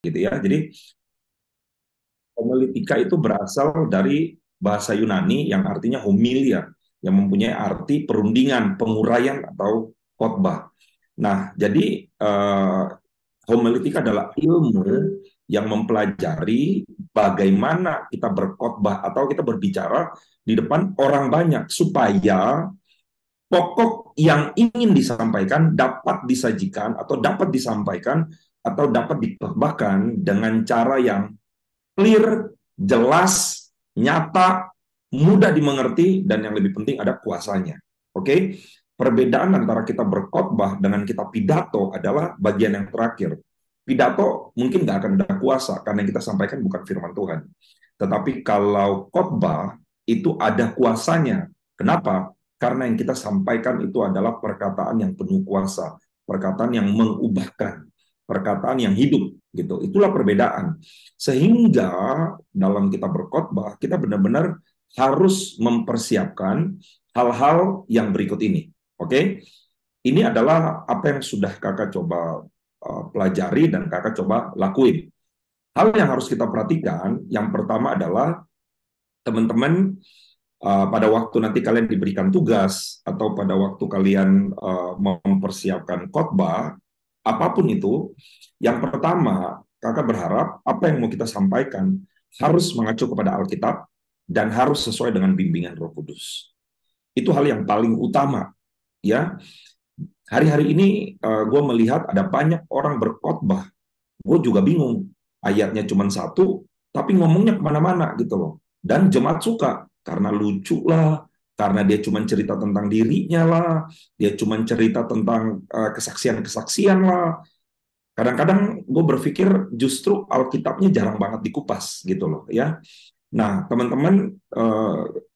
gitu ya. Jadi homiletika itu berasal dari bahasa Yunani yang artinya homilia, yang mempunyai arti perundingan, penguraian atau khotbah. Nah, jadi homiletika adalah ilmu yang mempelajari bagaimana kita berkhotbah atau kita berbicara di depan orang banyak supaya pokok yang ingin disampaikan dapat disajikan atau dapat disampaikan atau dapat dikhotbahkan dengan cara yang clear, jelas, nyata, mudah dimengerti, dan yang lebih penting ada kuasanya. Oke? Perbedaan antara kita berkhotbah dengan kita pidato adalah bagian yang terakhir. Pidato mungkin nggak akan ada kuasa karena yang kita sampaikan bukan firman Tuhan. Tetapi kalau khotbah itu ada kuasanya. Kenapa? Karena yang kita sampaikan itu adalah perkataan yang penuh kuasa, perkataan yang mengubahkan, perkataan yang hidup gitu. Itulah perbedaan. Sehingga dalam kita berkhotbah, kita benar-benar harus mempersiapkan hal-hal yang berikut ini. Oke? Ini adalah apa yang sudah Kakak coba pelajari dan Kakak coba lakuin. Hal yang harus kita perhatikan, yang pertama adalah teman-teman pada waktu nanti kalian diberikan tugas atau pada waktu kalian mempersiapkan khotbah, apapun itu, yang pertama kakak berharap apa yang mau kita sampaikan harus mengacu kepada Alkitab dan harus sesuai dengan bimbingan Roh Kudus. Itu hal yang paling utama, ya. Hari-hari ini gue melihat ada banyak orang berkhotbah, gue juga bingung. Ayatnya cuma satu, tapi ngomongnya kemana-mana gitu loh. Dan jemaat suka, karena lucu lah, karena dia cuma cerita tentang dirinya lah, dia cuma cerita tentang kesaksian-kesaksian lah. Kadang-kadang gue berpikir justru Alkitabnya jarang banget dikupas gitu loh ya. Nah teman-teman,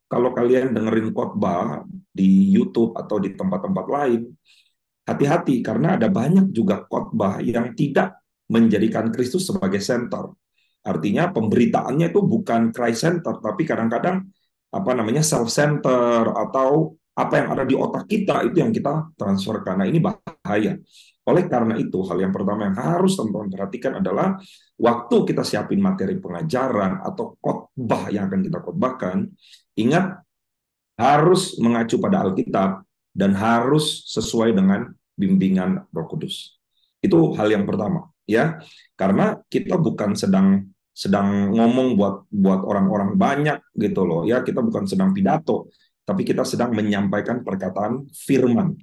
kalau kalian dengerin khotbah di YouTube atau di tempat-tempat lain, hati-hati karena ada banyak juga khotbah yang tidak menjadikan Kristus sebagai center. Artinya pemberitaannya itu bukan Christ center, tapi kadang-kadang apa namanya self center atau apa yang ada di otak kita itu yang kita transferkan. Nah, ini bahaya. Oleh karena itu, hal yang pertama yang harus teman-teman perhatikan adalah waktu kita siapin materi pengajaran atau khotbah yang akan kita khotbahkan, ingat harus mengacu pada Alkitab dan harus sesuai dengan bimbingan Roh Kudus. Itu hal yang pertama, ya. Karena kita bukan sedang sedang ngomong buat orang-orang banyak gitu loh, ya. Kita bukan sedang pidato, tapi kita sedang menyampaikan perkataan firman.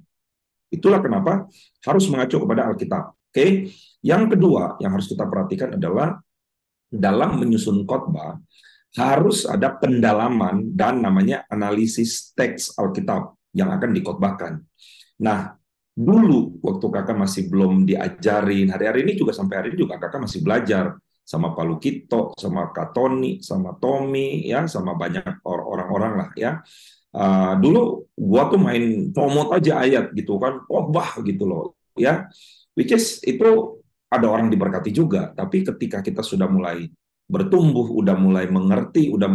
Itulah kenapa harus mengacu kepada Alkitab. Oke. Yang kedua yang harus kita perhatikan adalah dalam menyusun khotbah harus ada pendalaman dan namanya analisis teks Alkitab yang akan dikhotbahkan. Nah, dulu waktu kakak masih belum diajarin, hari-hari ini juga sampai hari ini juga kakak masih belajar sama Pak Lukito, sama Kak Tony, sama Tommy, ya, sama banyak orang-orang lah ya. Dulu gua tuh main comot aja ayat gitu kan, khotbah gitu loh, ya. Which is itu ada orang diberkati juga, tapi ketika kita sudah mulai bertumbuh, udah mulai mengerti, udah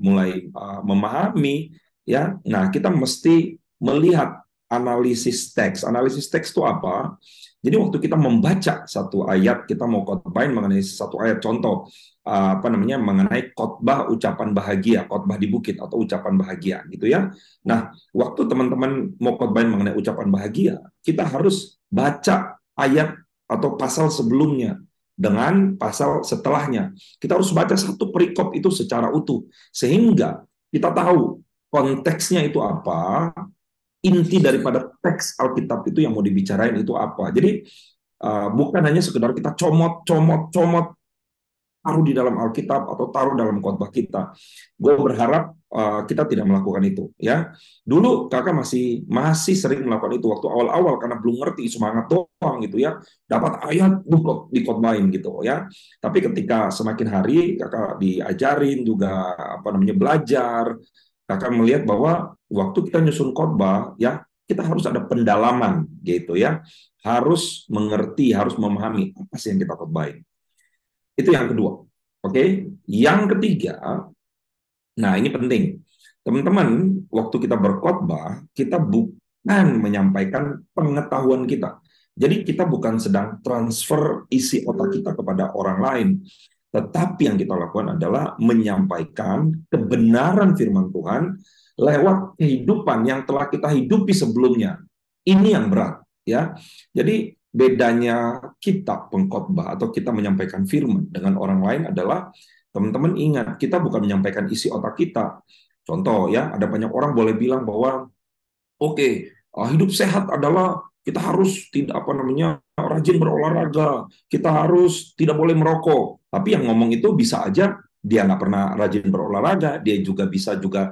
mulai memahami, ya. Nah, kita mesti melihat analisis teks. Analisis teks itu apa? Jadi waktu kita membaca satu ayat, kita mau khotbahin mengenai satu ayat, contoh apa namanya mengenai khotbah ucapan bahagia, khotbah di bukit atau ucapan bahagia, gitu ya. Nah, waktu teman-teman mau khotbahin mengenai ucapan bahagia, kita harus baca ayat atau pasal sebelumnya dengan pasal setelahnya. Kita harus baca satu perikop itu secara utuh, sehingga kita tahu konteksnya itu apa, inti daripada teks Alkitab itu yang mau dibicarain itu apa. Jadi bukan hanya sekedar kita comot taruh di dalam Alkitab atau taruh dalam khotbah kita. Gue berharap kita tidak melakukan itu, ya. Dulu kakak masih sering melakukan itu waktu awal-awal karena belum ngerti, semangat doang gitu ya. Dapat ayat dikhotbahin gitu ya. Tapi ketika semakin hari kakak diajarin juga apa namanya belajar, kakak melihat bahwa waktu kita nyusun khotbah ya kita harus ada pendalaman gitu ya. Harus mengerti, harus memahami apa sih yang kita khotbahin. Itu yang kedua. Oke, yang ketiga, nah ini penting. Teman-teman, waktu kita berkhotbah, kita bukan menyampaikan pengetahuan kita. Jadi kita bukan sedang transfer isi otak kita kepada orang lain, tetapi yang kita lakukan adalah menyampaikan kebenaran firman Tuhan lewat kehidupan yang telah kita hidupi sebelumnya. Ini yang berat, ya. Jadi bedanya kita pengkhotbah atau kita menyampaikan firman dengan orang lain adalah, teman-teman ingat, kita bukan menyampaikan isi otak kita. Contoh ya, ada banyak orang boleh bilang bahwa oke, hidup sehat adalah kita harus tidak apa namanya rajin berolahraga, kita harus tidak boleh merokok. Tapi yang ngomong itu bisa aja dia nggak pernah rajin berolahraga, dia juga bisa juga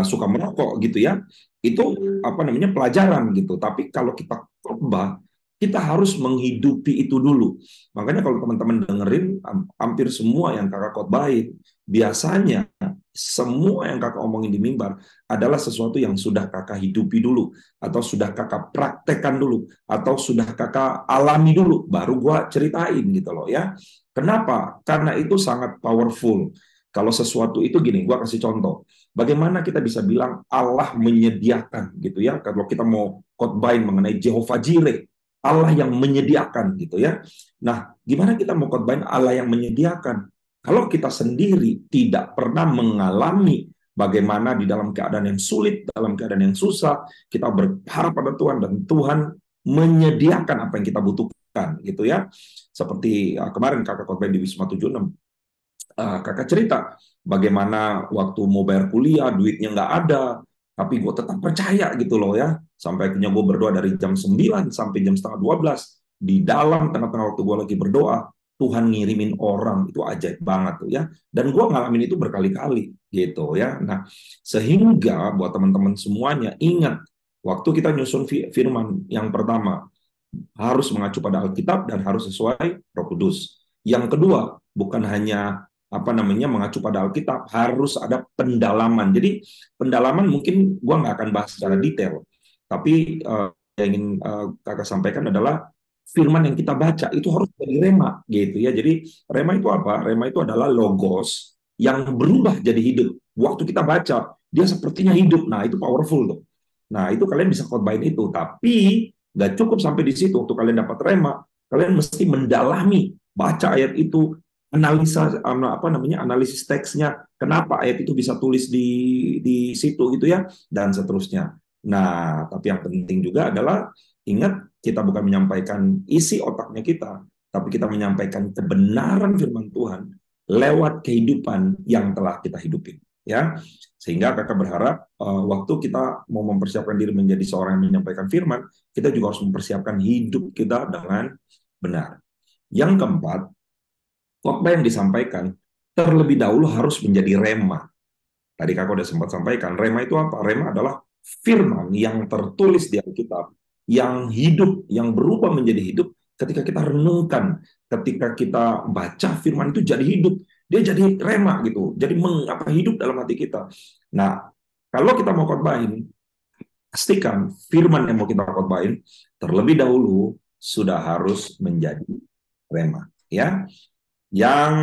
suka merokok gitu ya. Itu apa namanya pelajaran gitu. Tapi kalau kita khotbah, kita harus menghidupi itu dulu. Makanya kalau teman-teman dengerin hampir semua yang kakak khotbahin, biasanya semua yang kakak omongin di mimbar adalah sesuatu yang sudah kakak hidupi dulu, atau sudah kakak praktekkan dulu, atau sudah kakak alami dulu, baru gua ceritain gitu loh ya. Kenapa? Karena itu sangat powerful. Kalau sesuatu itu gini, gua kasih contoh. Bagaimana kita bisa bilang Allah menyediakan gitu ya? Kalau kita mau khotbahin mengenai Jehovah Jireh, Allah yang menyediakan gitu ya. Nah, gimana kita mau khotbahin Allah yang menyediakan? Kalau kita sendiri tidak pernah mengalami bagaimana di dalam keadaan yang sulit, dalam keadaan yang susah, kita berharap pada Tuhan dan Tuhan menyediakan apa yang kita butuhkan, gitu ya. Seperti kemarin kakak khotbah di Wisma 76, kakak cerita bagaimana waktu mau bayar kuliah, duitnya nggak ada, tapi gue tetap percaya gitu loh ya. Sampai akhirnya gue berdoa dari jam 9 sampai jam setengah 12. Di dalam tengah-tengah waktu gue lagi berdoa, Tuhan ngirimin orang, itu ajaib banget tuh ya. Dan gue ngalamin itu berkali-kali gitu ya. Nah, sehingga buat teman-teman semuanya ingat, waktu kita nyusun firman yang pertama harus mengacu pada Alkitab dan harus sesuai Roh Kudus. Yang kedua, bukan hanya apa namanya mengacu pada Alkitab, harus ada pendalaman. Jadi pendalaman mungkin gua nggak akan bahas secara detail, tapi yang ingin kakak sampaikan adalah firman yang kita baca itu harus jadi rema gitu ya. Jadi rema itu apa? Rema itu adalah logos yang berubah jadi hidup. Waktu kita baca, dia sepertinya hidup. Nah, itu powerful tuh. Nah, itu kalian bisa khotbahin itu. Tapi nggak cukup sampai di situ. Untuk kalian dapat rema, kalian mesti mendalami, baca ayat itu, analisa apa namanya analisis teksnya, kenapa ayat itu bisa tulis di situ gitu ya, dan seterusnya. Nah, tapi yang penting juga adalah ingat, kita bukan menyampaikan isi otaknya kita, tapi kita menyampaikan kebenaran firman Tuhan lewat kehidupan yang telah kita hidupi. Ya, sehingga kakak berharap waktu kita mau mempersiapkan diri menjadi seorang yang menyampaikan firman, kita juga harus mempersiapkan hidup kita dengan benar. Yang keempat, khotbah yang disampaikan terlebih dahulu harus menjadi rema. Tadi kakak udah sempat sampaikan, rema itu apa? Rema adalah firman yang tertulis di Alkitab, yang hidup, yang berubah menjadi hidup ketika kita renungkan, ketika kita baca firman itu jadi hidup, dia jadi rema gitu, jadi mengapa hidup dalam hati kita. Nah, kalau kita mau khotbahin, pastikan firman yang mau kita khotbahin terlebih dahulu sudah harus menjadi rema. Ya, yang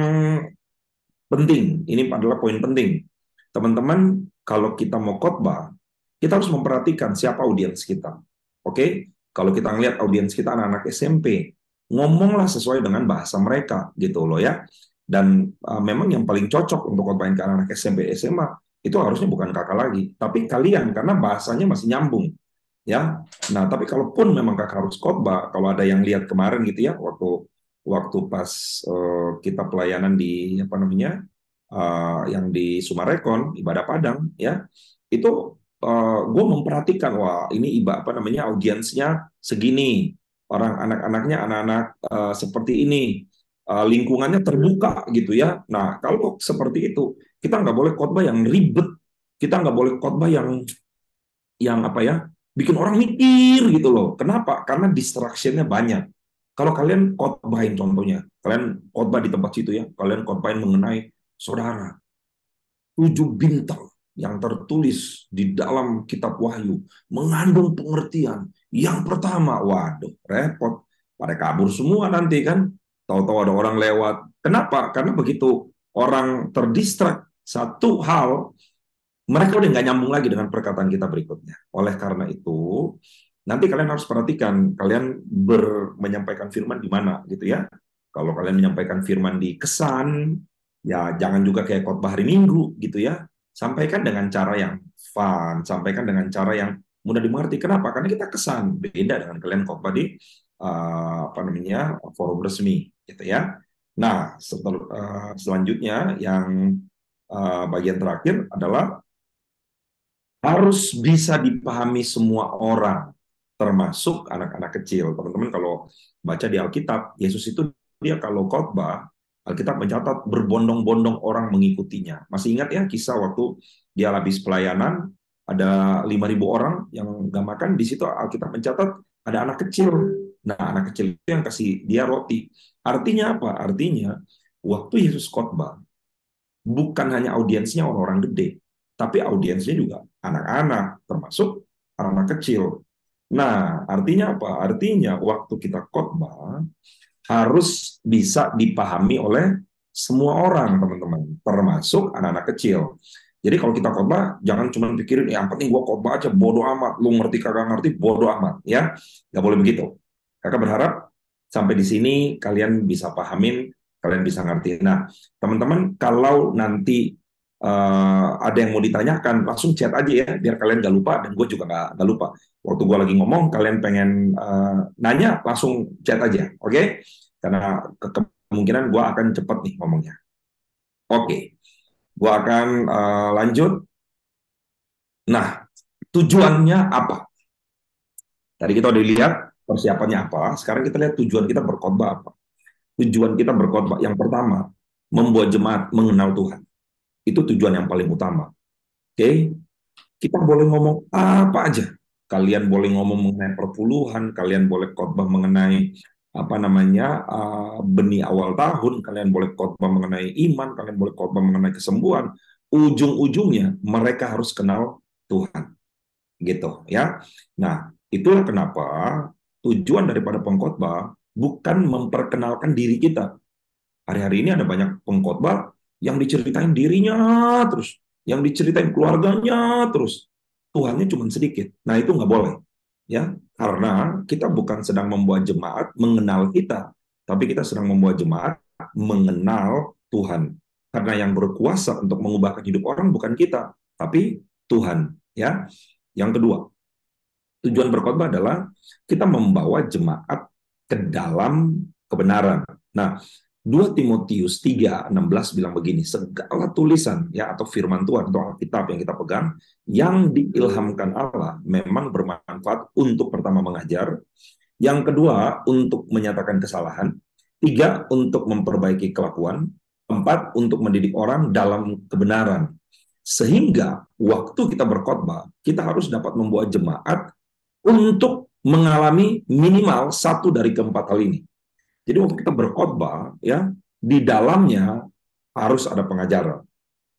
penting, ini adalah poin penting. Teman-teman, kalau kita mau khotbah, kita harus memperhatikan siapa audiens kita. Oke? Kalau kita ngelihat audiens kita anak-anak SMP, ngomonglah sesuai dengan bahasa mereka gitu loh ya. Dan memang yang paling cocok untuk khotbahin ke anak-anak SMP SMA itu harusnya bukan kakak lagi, tapi kalian, karena bahasanya masih nyambung ya. Nah, tapi kalaupun memang kakak harus khotbah, kalau ada yang lihat kemarin gitu ya, waktu waktu pas kita pelayanan di apa namanya yang di Sumarekon, ibadah Padang ya, itu gue memperhatikan, wah ini apa namanya audiensnya segini, orang anak-anaknya anak-anak seperti ini, lingkungannya terbuka gitu ya. Nah, kalau seperti itu kita nggak boleh khotbah yang ribet, kita nggak boleh khotbah yang apa ya, bikin orang mikir gitu loh. Kenapa? Karena distraction-nya banyak. Kalau kalian khotbahin, contohnya, kalian khotbah di tempat situ ya, kalian khotbahin mengenai saudara, 7 bintang yang tertulis di dalam kitab Wahyu mengandung pengertian. Yang pertama, waduh, repot. Pada kabur semua nanti kan. Tahu-tahu ada orang lewat. Kenapa? Karena begitu orang terdistrak satu hal, mereka udah nggak nyambung lagi dengan perkataan kita berikutnya. Oleh karena itu, nanti kalian harus perhatikan kalian menyampaikan firman di mana gitu ya. Kalau kalian menyampaikan firman di kesan, ya jangan juga kayak khotbah hari Minggu gitu ya. Sampaikan dengan cara yang fun, sampaikan dengan cara yang mudah dimengerti. Kenapa? Karena kita kesan, beda dengan kalian khotbah di apa namanya forum resmi gitu ya. Nah, selanjutnya yang bagian terakhir adalah harus bisa dipahami semua orang, termasuk anak-anak kecil. Teman-teman kalau baca di Alkitab, Yesus itu dia kalau khotbah, Alkitab mencatat berbondong-bondong orang mengikutinya. Masih ingat ya kisah waktu dia habis pelayanan, ada 5.000 orang yang nggak makan, di situ Alkitab mencatat ada anak kecil. Nah, anak kecil itu yang kasih dia roti. Artinya apa? Artinya waktu Yesus khotbah, bukan hanya audiensnya orang-orang gede, tapi audiensnya juga anak-anak, termasuk anak kecil. Nah, artinya apa? Artinya waktu kita khotbah harus bisa dipahami oleh semua orang, teman-teman, termasuk anak-anak kecil. Jadi kalau kita khotbah, jangan cuma pikirin, yang penting gua khotbah aja, bodo amat. Lu ngerti kagak ngerti, bodo amat. Ya, nggak boleh begitu. Kakak berharap sampai di sini kalian bisa pahamin, kalian bisa ngerti. Nah, teman-teman, kalau nanti ada yang mau ditanyakan, langsung chat aja ya, biar kalian nggak lupa, dan gue juga nggak lupa. Waktu gue lagi ngomong, kalian pengen nanya, langsung chat aja, oke? Karena kemungkinan gue akan cepat nih ngomongnya. Oke, gue akan lanjut. Nah, tujuannya apa? Tadi kita udah lihat persiapannya apa, sekarang kita lihat tujuan kita berkhotbah apa. Tujuan kita berkhotbah, yang pertama, membuat jemaat mengenal Tuhan. Itu tujuan yang paling utama. Oke, kita boleh ngomong apa aja. Kalian boleh ngomong mengenai perpuluhan, kalian boleh khotbah mengenai apa namanya benih awal tahun, kalian boleh khotbah mengenai iman, kalian boleh khotbah mengenai kesembuhan. Ujung-ujungnya mereka harus kenal Tuhan, gitu ya. Nah, itulah kenapa tujuan daripada pengkhotbah bukan memperkenalkan diri kita. Hari-hari ini ada banyak pengkhotbah yang diceritain dirinya terus, yang diceritain keluarganya terus. Tuhannya cuma sedikit. Nah, itu nggak boleh. Ya, karena kita bukan sedang membuat jemaat mengenal kita, tapi kita sedang membuat jemaat mengenal Tuhan. Karena yang berkuasa untuk mengubahkan hidup orang bukan kita, tapi Tuhan. Ya, yang kedua, tujuan berkhotbah adalah kita membawa jemaat ke dalam kebenaran. Nah, 2 Timotius 3:16 bilang begini, segala tulisan ya atau firman Tuhan atau Alkitab yang kita pegang yang diilhamkan Allah memang bermanfaat untuk pertama mengajar, yang kedua untuk menyatakan kesalahan, tiga untuk memperbaiki kelakuan, empat untuk mendidik orang dalam kebenaran. Sehingga waktu kita berkhotbah, kita harus dapat membawa jemaat untuk mengalami minimal satu dari keempat hal ini. Jadi waktu kita berkhotbah, ya di dalamnya harus ada pengajaran.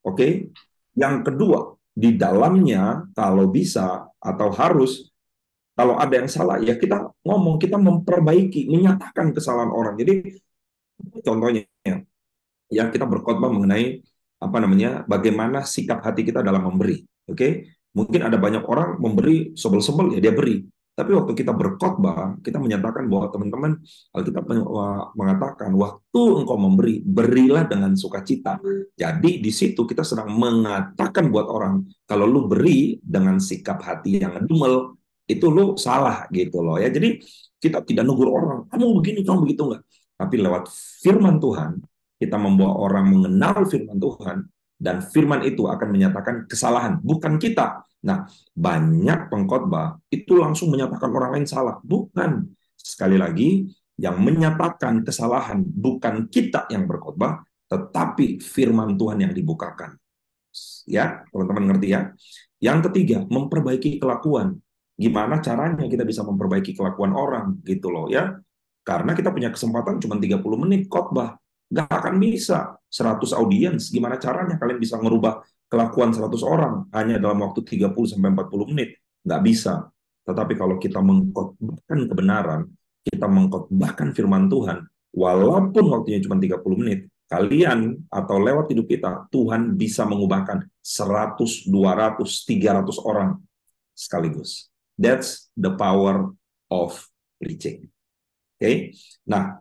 Oke? Yang kedua, di dalamnya kalau bisa atau harus, kalau ada yang salah ya kita ngomong, kita memperbaiki, menyatakan kesalahan orang. Jadi contohnya ya kita berkhotbah mengenai apa namanya bagaimana sikap hati kita dalam memberi. Oke, mungkin ada banyak orang memberi sebel-sebel ya dia beri. Tapi waktu kita berkhotbah, kita menyatakan bahwa teman-teman, Alkitab mengatakan waktu engkau memberi, berilah dengan sukacita. Jadi di situ kita sedang mengatakan buat orang, kalau lu beri dengan sikap hati yang ngedumel, itu lu salah gitu loh ya. Jadi kita tidak negur orang, kamu begini, kamu begitu enggak. Tapi lewat firman Tuhan, kita membawa orang mengenal firman Tuhan, dan firman itu akan menyatakan kesalahan, bukan kita. Nah, banyak pengkhotbah itu langsung menyatakan orang lain salah. Bukan. Sekali lagi, yang menyatakan kesalahan bukan kita yang berkhotbah, tetapi firman Tuhan yang dibukakan. Ya, teman-teman ngerti ya? Yang ketiga, memperbaiki kelakuan. Gimana caranya kita bisa memperbaiki kelakuan orang gitu loh ya? Karena kita punya kesempatan cuma 30 menit khotbah. Nggak akan bisa 100 audiens. Gimana caranya kalian bisa merubah kelakuan 100 orang hanya dalam waktu 30-40 menit? Nggak bisa. Tetapi kalau kita mengkhotbahkan kebenaran, kita mengkhotbahkan firman Tuhan, walaupun waktunya cuma 30 menit, kalian atau lewat hidup kita, Tuhan bisa mengubahkan 100, 200, 300 orang sekaligus. That's the power of preaching. Oke. Nah,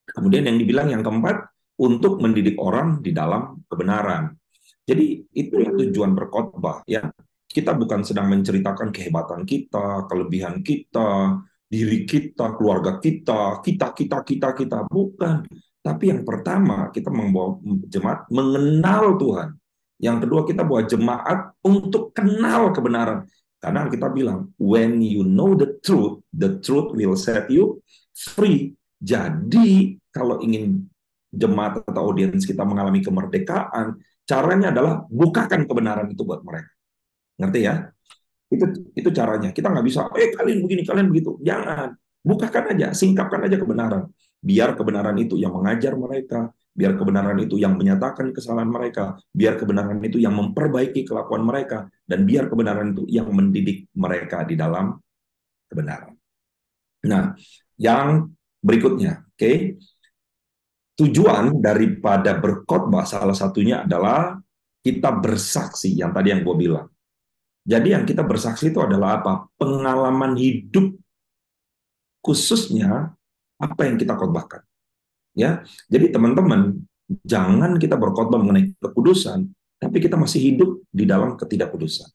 kemudian yang dibilang yang keempat, untuk mendidik orang di dalam kebenaran. Jadi itulah tujuan berkhotbah, ya. Kita bukan sedang menceritakan kehebatan kita, kelebihan kita, diri kita, keluarga kita, bukan. Tapi yang pertama, kita membawa jemaat mengenal Tuhan. Yang kedua, kita bawa jemaat untuk kenal kebenaran. Karena kita bilang, when you know the truth will set you free. Jadi, kalau ingin jemaat atau audiens kita mengalami kemerdekaan, caranya adalah bukakan kebenaran itu buat mereka. Ngerti ya? Itu caranya. Kita nggak bisa, kalian begini, kalian begitu. Jangan. Bukakan aja, singkapkan aja kebenaran. Biar kebenaran itu yang mengajar mereka, biar kebenaran itu yang menyatakan kesalahan mereka, biar kebenaran itu yang memperbaiki kelakuan mereka, dan biar kebenaran itu yang mendidik mereka di dalam kebenaran. Nah, yang berikutnya, oke? Tujuan daripada berkhotbah salah satunya adalah kita bersaksi, yang tadi yang gue bilang. Jadi yang kita bersaksi itu adalah apa? Pengalaman hidup, khususnya apa yang kita khotbahkan. Ya, jadi teman-teman, jangan kita berkhotbah mengenai kekudusan, tapi kita masih hidup di dalam ketidakkudusan.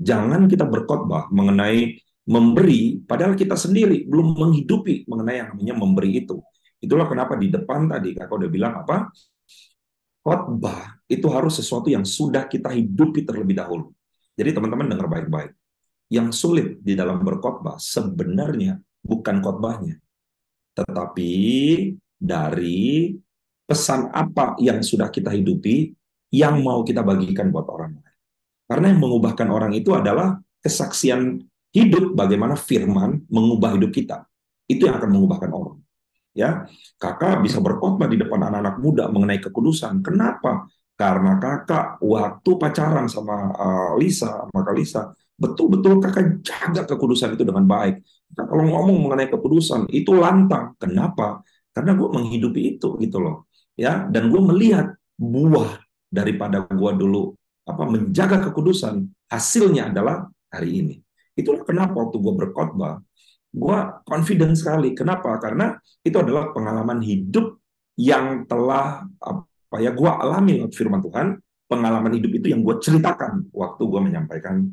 Jangan kita berkhotbah mengenai memberi, padahal kita sendiri belum menghidupi mengenai yang namanya memberi itu. Itulah kenapa di depan tadi kakak udah bilang apa? Khotbah itu harus sesuatu yang sudah kita hidupi terlebih dahulu. Jadi teman-teman dengar baik-baik. Yang sulit di dalam berkhotbah sebenarnya bukan khotbahnya, tetapi dari pesan apa yang sudah kita hidupi yang mau kita bagikan buat orang lain. Karena yang mengubahkan orang itu adalah kesaksian hidup bagaimana firman mengubah hidup kita. Itu yang akan mengubahkan orang. Ya, kakak bisa berkhotbah di depan anak-anak muda mengenai kekudusan. Kenapa? Karena kakak waktu pacaran sama Lisa, sama Kak Lisa, betul-betul kakak jaga kekudusan itu dengan baik. Nah, kalau ngomong mengenai kekudusan itu lantang. Kenapa? Karena gue menghidupi itu gitu loh. Ya, dan gue melihat buah daripada gue dulu menjaga kekudusan. Hasilnya adalah hari ini. Itulah kenapa waktu gue berkhotbah, gue confident sekali. Kenapa? Karena itu adalah pengalaman hidup yang telah gue alami lewat firman Tuhan. Pengalaman hidup itu yang gue ceritakan waktu gue menyampaikan.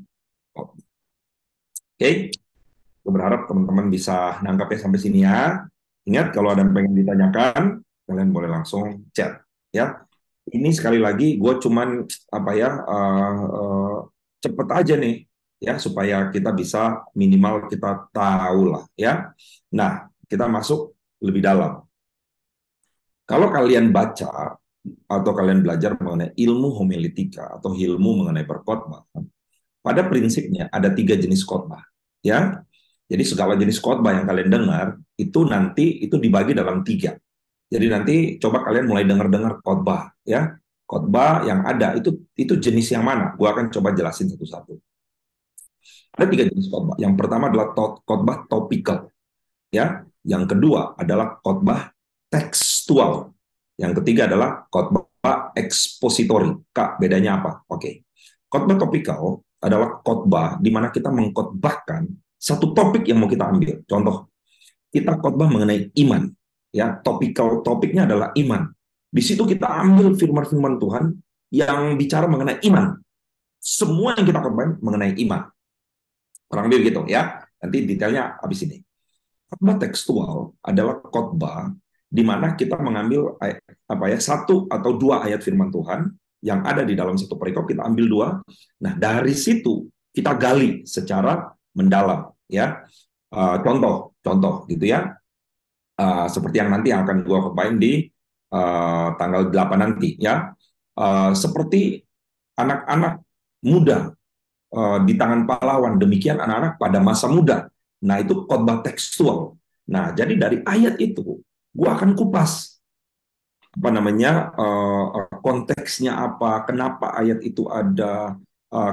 Oke, gue berharap teman-teman bisa nangkapnya sampai sini ya. Ingat, kalau ada yang pengen ditanyakan, kalian boleh langsung chat. Ya, ini sekali lagi gue cuman cepet aja nih, ya, supaya kita bisa minimal kita tahu lah, ya. Nah, kita masuk lebih dalam. Kalau kalian baca atau kalian belajar mengenai ilmu homiletika atau ilmu mengenai berkhotbah, pada prinsipnya ada 3 jenis khotbah, ya. Jadi segala jenis khotbah yang kalian dengar itu nanti itu dibagi dalam 3. Jadi nanti coba kalian mulai dengar-dengar khotbah, ya. Khotbah yang ada itu jenis yang mana? Gua akan coba jelasin satu-satu. Ada 3 jenis khotbah. Yang pertama adalah khotbah topikal, ya. Yang kedua adalah khotbah tekstual. Yang ketiga adalah khotbah ekspositori. Kak, bedanya apa? Oke. Khotbah topikal adalah khotbah di mana kita mengkhotbahkan satu topik yang mau kita ambil. Contoh, kita khotbah mengenai iman. Ya, topiknya adalah iman. Di situ kita ambil firman-firman Tuhan yang bicara mengenai iman. Semua yang kita khotbah mengenai iman. Kurang lebih gitu ya. Nanti detailnya habis ini. Khotbah tekstual adalah khotbah di mana kita mengambil satu atau 2 ayat firman Tuhan yang ada di dalam satu perikop, kita ambil 2. Nah, dari situ kita gali secara mendalam, ya. Contoh gitu ya. Seperti yang nanti akan gua khotbahin di tanggal 8 nanti, ya. Seperti anak-anak muda di tangan pahlawan, demikian anak-anak pada masa muda. Nah, itu khotbah tekstual. Nah, jadi dari ayat itu, gua akan kupas konteksnya apa, kenapa ayat itu ada,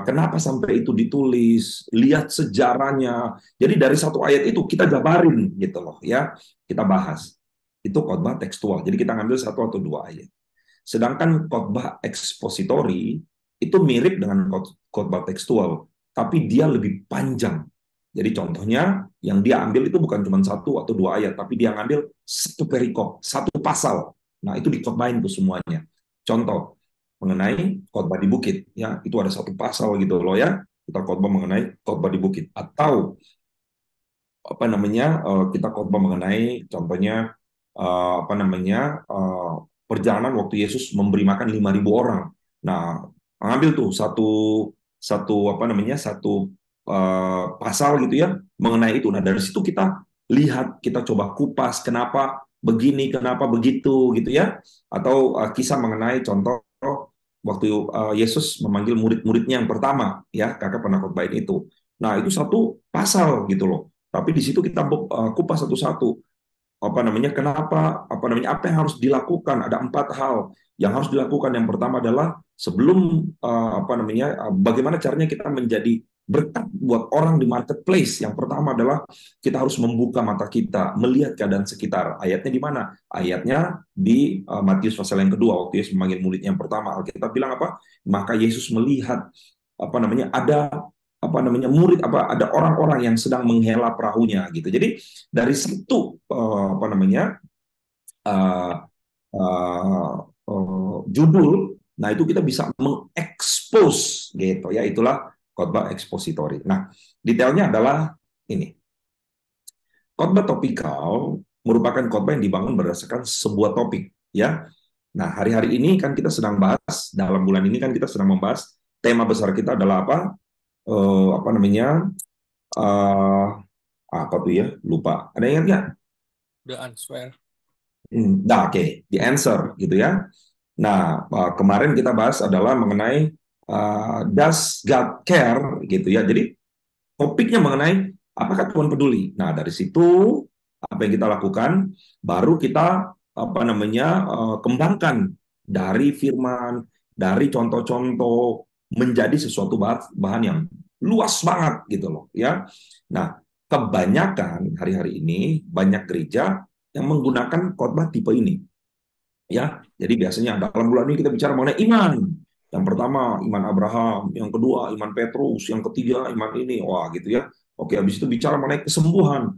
kenapa sampai itu ditulis, lihat sejarahnya. Jadi dari satu ayat itu kita jabarin gitu loh, ya, kita bahas. Itu khotbah tekstual. Jadi kita ngambil 1 atau 2 ayat. Sedangkan khotbah ekspositori itu mirip dengan khotbah tekstual, tapi dia lebih panjang. Jadi contohnya yang dia ambil itu bukan cuma satu atau dua ayat, tapi dia ngambil satu perikop, satu pasal. Nah itu dikhotbahin tuh semuanya. Contoh mengenai khotbah di bukit, ya itu ada satu pasal gitu loh ya. Kita khotbah mengenai khotbah di bukit, atau apa namanya kita khotbah mengenai contohnya apa namanya perjalanan waktu Yesus memberi makan 5.000 orang. Nah, mengambil tuh satu satu apa namanya satu pasal gitu ya mengenai itu. Nah, dari situ kita lihat, kita coba kupas kenapa begini, kenapa begitu gitu ya. Atau kisah mengenai contoh waktu Yesus memanggil murid-muridnya yang pertama ya, kakak pernah khotbahin itu. Nah, itu satu pasal gitu loh. Tapi di situ kita kupas satu-satu apa namanya kenapa apa yang harus dilakukan. Ada 4 hal yang harus dilakukan. Yang pertama adalah sebelum apa namanya bagaimana caranya kita menjadi berkat buat orang di marketplace. Yang pertama adalah kita harus membuka mata kita, melihat keadaan sekitar. Ayatnya di mana? Ayatnya di Matius pasal yang kedua, waktu Yesus memanggil muridnya yang pertama. Alkitab bilang apa? Maka Yesus melihat apa namanya ada apa namanya murid apa ada orang-orang yang sedang menghela perahunya gitu. Jadi dari satu apa namanya uh, uh, judul, nah itu kita bisa mengekspos gitu ya, itulah khotbah ekspositori. Nah, detailnya adalah ini. Khotbah topikal merupakan khotbah yang dibangun berdasarkan sebuah topik ya. Nah, hari-hari ini kan kita sedang bahas, dalam bulan ini kan kita sedang membahas tema besar kita adalah apa? Apa namanya? Uh, apa tuh ya? Lupa. Ada yang ingat nggak? The Answer. Nah, oke, the answer gitu ya. Nah, kemarin kita bahas adalah mengenai does God care gitu ya. Jadi topiknya mengenai apakah Tuhan peduli. Nah, dari situ apa yang kita lakukan, baru kita apa namanya kembangkan dari firman, dari contoh-contoh menjadi sesuatu bahan yang luas banget gitu loh ya. Nah, kebanyakan hari-hari ini banyak gereja yang menggunakan khotbah tipe ini ya. Jadi biasanya dalam bulan ini kita bicara mengenai iman. Yang pertama iman Abraham, yang kedua iman Petrus, yang ketiga iman ini. Wah, gitu ya. Oke, habis itu bicara mengenai kesembuhan.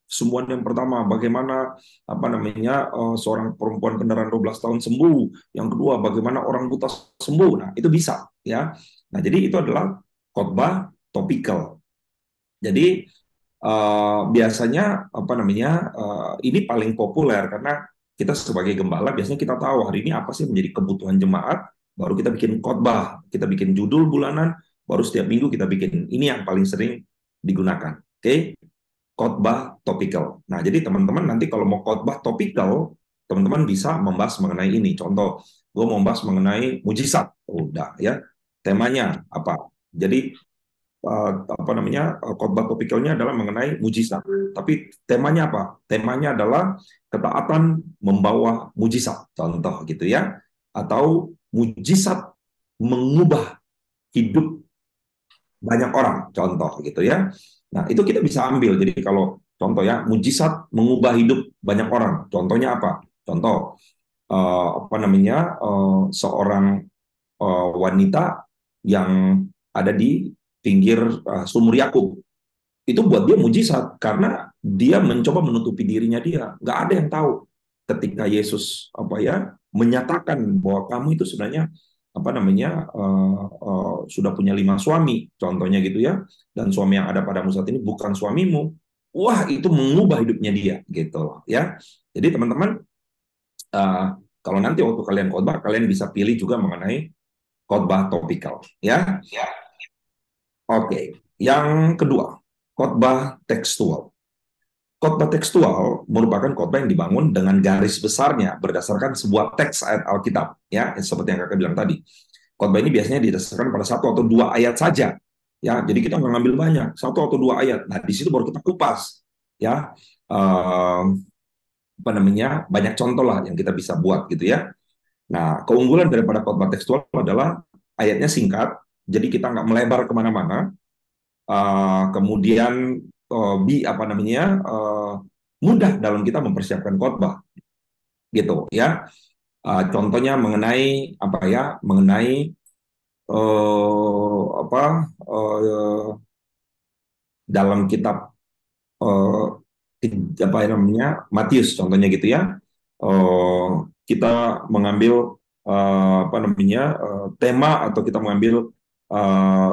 Kesembuhan yang pertama bagaimana apa namanya seorang perempuan kendaraan 12 tahun sembuh. Yang kedua bagaimana orang buta sembuh. Nah, itu bisa ya. Nah, jadi itu adalah khotbah topikal. Jadi biasanya apa namanya ini paling populer karena kita sebagai gembala biasanya kita tahu hari ini apa sih menjadi kebutuhan jemaat, baru kita bikin khotbah, kita bikin judul bulanan, baru setiap minggu kita bikin. Ini yang paling sering digunakan. Oke, khotbah topikal. Nah, jadi teman-teman nanti kalau mau khotbah topikal, teman-teman bisa membahas mengenai ini. Contoh, gue mau membahas mengenai mujizat. Udah ya, temanya apa? Jadi apa namanya khotbah topikalnya adalah mengenai mujizat. Tapi temanya apa? Temanya adalah ketaatan membawa mujizat. Contoh gitu ya. Atau mujizat mengubah hidup banyak orang. Contoh gitu ya. Nah, itu kita bisa ambil. Jadi kalau contoh ya, mujizat mengubah hidup banyak orang. Contohnya apa? Contoh apa namanya seorang wanita yang ada di pinggir sumur Yakub. Itu buat dia mujizat karena dia mencoba menutupi dirinya dia. Nggak ada yang tahu ketika Yesus apa ya menyatakan bahwa kamu itu sebenarnya apa namanya sudah punya 5 suami, contohnya gitu ya, dan suami yang ada padamu saat ini bukan suamimu. Wah, itu mengubah hidupnya dia gitu loh ya. Jadi teman-teman uh, kalau nanti waktu kalian khotbah kalian bisa pilih juga mengenai khotbah topikal ya. Oke, yang kedua, khotbah tekstual. Khotbah tekstual merupakan khotbah yang dibangun dengan garis besarnya berdasarkan sebuah teks ayat Alkitab, ya, seperti yang kakak bilang tadi. Khotbah ini biasanya didasarkan pada 1 atau 2 ayat saja, ya. Jadi kita nggak ngambil banyak, 1 atau 2 ayat. Nah, di situ baru kita kupas, ya. Apa namanya? Banyak contoh lah yang kita bisa buat gitu ya. Nah, keunggulan daripada khotbah tekstual adalah ayatnya singkat, jadi kita nggak melebar kemana-mana. Kemudian apa namanya mudah dalam kita mempersiapkan khotbah gitu ya. Contohnya mengenai apa ya mengenai apa dalam kitab eh, apa namanya Matius contohnya gitu ya, eh, kita mengambil apa namanya tema atau kita mengambil eh,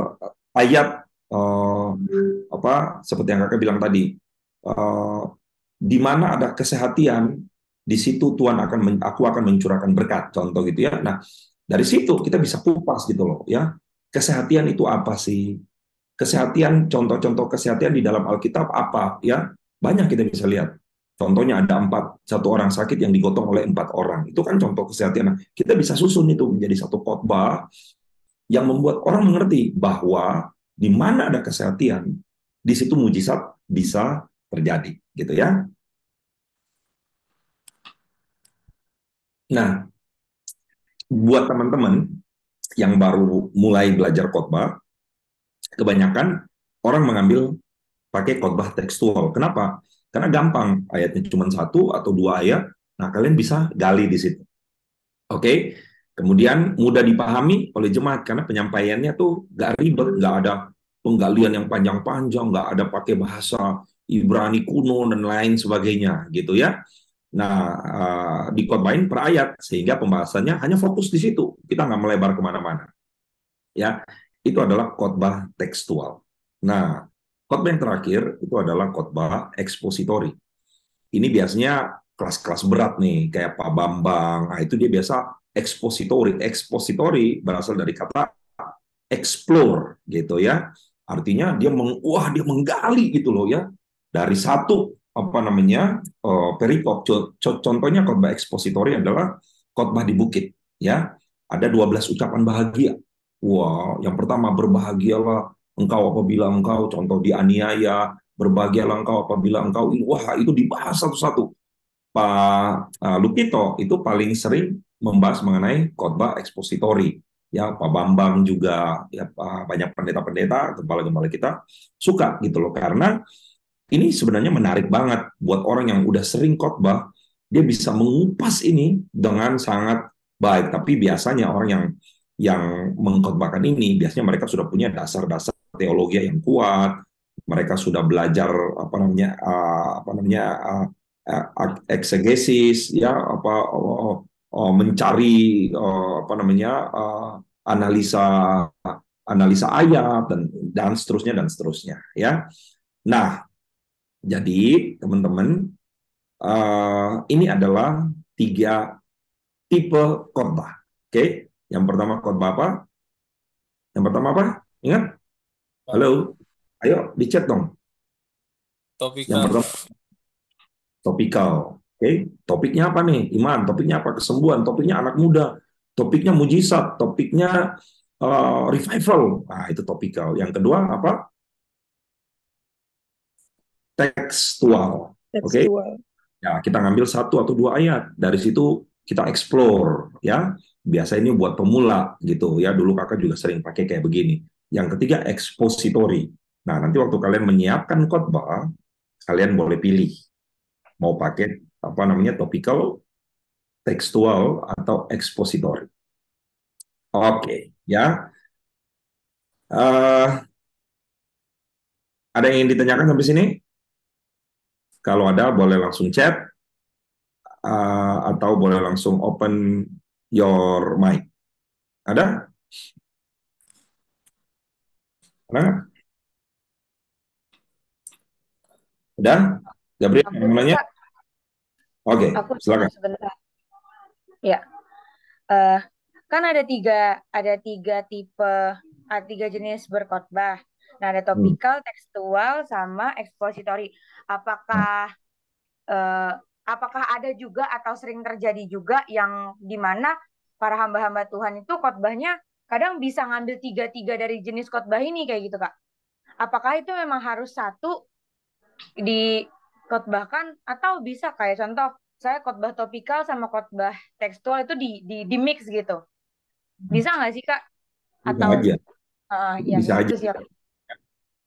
ayat apa seperti yang kakak bilang tadi, eh, di mana ada kesehatan di situ Tuhan aku akan mencurahkan berkat contoh gitu ya. Nah dari situ kita bisa kupas gitu loh ya, kesehatan itu apa sih, kesehatan, contoh-contoh kesehatan di dalam Alkitab apa ya, banyak kita bisa lihat. Contohnya ada satu orang sakit yang digotong oleh 4 orang. Itu kan contoh kesehatan. Nah, kita bisa susun itu menjadi satu khotbah yang membuat orang mengerti bahwa di mana ada kesehatan, di situ mujizat bisa terjadi, gitu ya. Nah, buat teman-teman yang baru mulai belajar khotbah, kebanyakan orang mengambil pakai khotbah tekstual. Kenapa? Karena gampang, ayatnya cuma 1 atau 2 ayat. Nah, kalian bisa gali di situ. Oke, kemudian mudah dipahami oleh jemaat karena penyampaiannya tuh nggak ribet, nggak ada penggalian yang panjang-panjang, nggak ada pakai bahasa Ibrani kuno dan lain sebagainya, gitu ya. Nah, dikotbahin per ayat sehingga pembahasannya hanya fokus di situ. Kita nggak melebar kemana-mana. Ya, itu adalah khotbah tekstual. Nah, khotbah yang terakhir itu adalah khotbah ekspositori. Ini biasanya kelas-kelas berat nih, kayak Pak Bambang. Nah, itu dia biasa ekspositori. Ekspositori berasal dari kata explore gitu ya. Artinya dia menggali gitu loh ya. Dari satu apa namanya perikop. Contohnya khotbah ekspositori adalah khotbah di bukit ya. Ada 12 ucapan bahagia. Wah, yang pertama berbahagialah engkau apabila engkau contoh dianiaya, berbahagialah engkau apabila engkau ini, wah itu dibahas satu-satu. Pak Lukito itu paling sering membahas mengenai khotbah ekspositori. Ya, Pak Bambang juga, ya banyak pendeta-pendeta, gembala-gembala kita suka gitu loh, karena ini sebenarnya menarik banget buat orang yang udah sering khotbah, dia bisa mengupas ini dengan sangat baik. Tapi biasanya orang yang mengkhotbahkan ini biasanya mereka sudah punya dasar-dasar teologi yang kuat, mereka sudah belajar apa namanya eksegesis ya, mencari apa namanya analisa analisa ayat dan seterusnya dan seterusnya ya. Nah, jadi teman-teman, ini adalah 3 tipe khotbah. Oke, yang pertama khotbah apa? Yang pertama apa? Ingat? Pak. Halo, ayo di chat dong. Yang Topikal. pertama topikal. Oke, topiknya apa nih? Iman. Topiknya apa? Kesembuhan. Topiknya anak muda. Topiknya mujizat. Topiknya revival. Nah, itu topikal. Yang kedua apa? Tekstual. Oke. Tekstual. Ya, kita ngambil 1 atau 2 ayat. Dari situ kita explore ya. Biasa ini buat pemula gitu ya. Dulu kakak juga sering pakai kayak begini. Yang ketiga expository. Nah, nanti waktu kalian menyiapkan khotbah, kalian boleh pilih mau pakai apa namanya topical, tekstual atau expository. Oke, ya. Ada yang ingin ditanyakan sampai sini? Kalau ada boleh langsung chat atau boleh langsung open your mic. Ada? Ada? Udah? Gabriel Aku mau sih, nanya? Kak. Oke, Aku silakan. sebentar. Ya, eh, kan ada tiga jenis berkhotbah. Nah, ada Hmm. topikal, tekstual, sama ekspositori. Apakah eh, apakah ada juga atau sering terjadi juga yang dimana para hamba-hamba Tuhan itu khotbahnya kadang bisa ngambil tiga-tiga dari jenis khotbah ini kayak gitu, Kak? Apakah itu memang harus satu dikhotbahkan atau bisa kayak contoh saya khotbah topikal sama khotbah tekstual itu di mix gitu. Bisa nggak sih Kak? Bisa Atau aja. Itu ya bisa gitu aja. sih.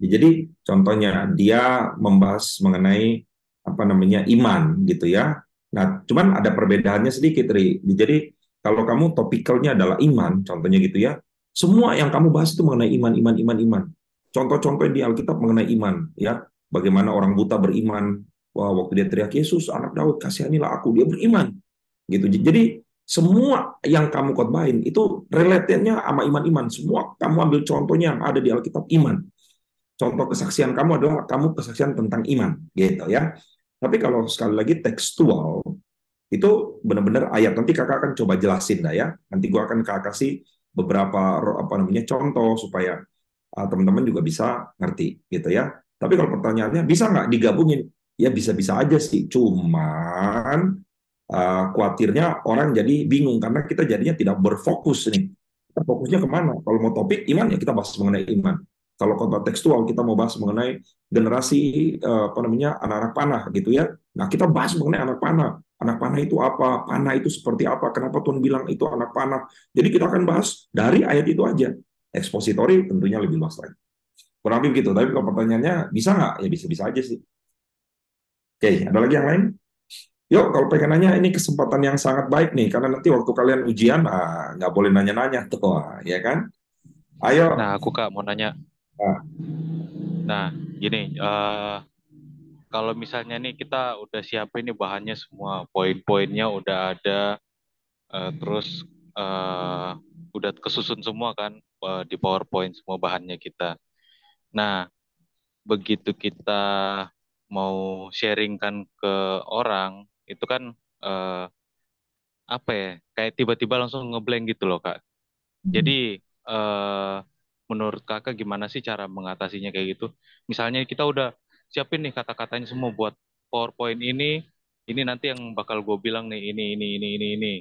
Jadi contohnya dia membahas mengenai apa namanya iman gitu ya. Nah, cuman ada perbedaannya sedikit, Ri. Jadi kalau kamu topikalnya adalah iman, contohnya gitu ya, semua yang kamu bahas itu mengenai iman, iman, iman, iman. contoh-contoh di Alkitab mengenai iman, ya. Bagaimana orang buta beriman, wah, waktu dia teriak, Yesus, anak Daud, kasihanilah aku, dia beriman. Gitu. Jadi semua yang kamu khotbahin itu relatednya sama iman-iman. Semua kamu ambil contohnya yang ada di Alkitab iman. Contoh kesaksian kamu adalah kamu kesaksian tentang iman, gitu ya. Tapi kalau sekali lagi tekstual itu benar-benar ayat. Nanti kakak akan coba jelasin dah ya. Nanti gua akan kakak kasih beberapa apa namanya contoh supaya teman-teman juga bisa ngerti gitu ya. Tapi kalau pertanyaannya bisa nggak digabungin? Ya bisa-bisa aja sih. Cuman khawatirnya orang jadi bingung karena kita jadinya tidak berfokus nih. Kita fokusnya kemana? Kalau mau topik iman ya kita bahas mengenai iman. Kalau khotbah tekstual kita mau bahas mengenai generasi apa namanya anak-anak panah gitu ya. Nah kita bahas mengenai anak panah. Anak panah itu apa? Panah itu seperti apa? Kenapa Tuhan bilang itu anak panah? Jadi kita akan bahas dari ayat itu aja. Ekspositori tentunya lebih luas lagi. Kurang lebih begitu. Tapi kalau pertanyaannya bisa nggak? Ya bisa-bisa aja sih. Oke, ada lagi yang lain? Yuk, kalau pengen nanya, ini kesempatan yang sangat baik nih, karena nanti waktu kalian ujian, nggak boleh nanya-nanya tuh, ya kan? Ayo. Nah, aku Kak mau nanya. Nah, Nah, gini, kalau misalnya nih kita udah siapin nih bahannya semua, poin-poinnya udah ada, terus udah kesusun semua kan di PowerPoint semua bahannya kita. Nah, begitu kita mau sharingkan ke orang, itu kan eh, apa ya, kayak tiba-tiba langsung ngeblank gitu loh Kak. Jadi eh, menurut kakak gimana sih cara mengatasinya kayak gitu? Misalnya kita udah siapin nih kata-katanya semua buat PowerPoint ini nanti yang bakal gue bilang nih ini.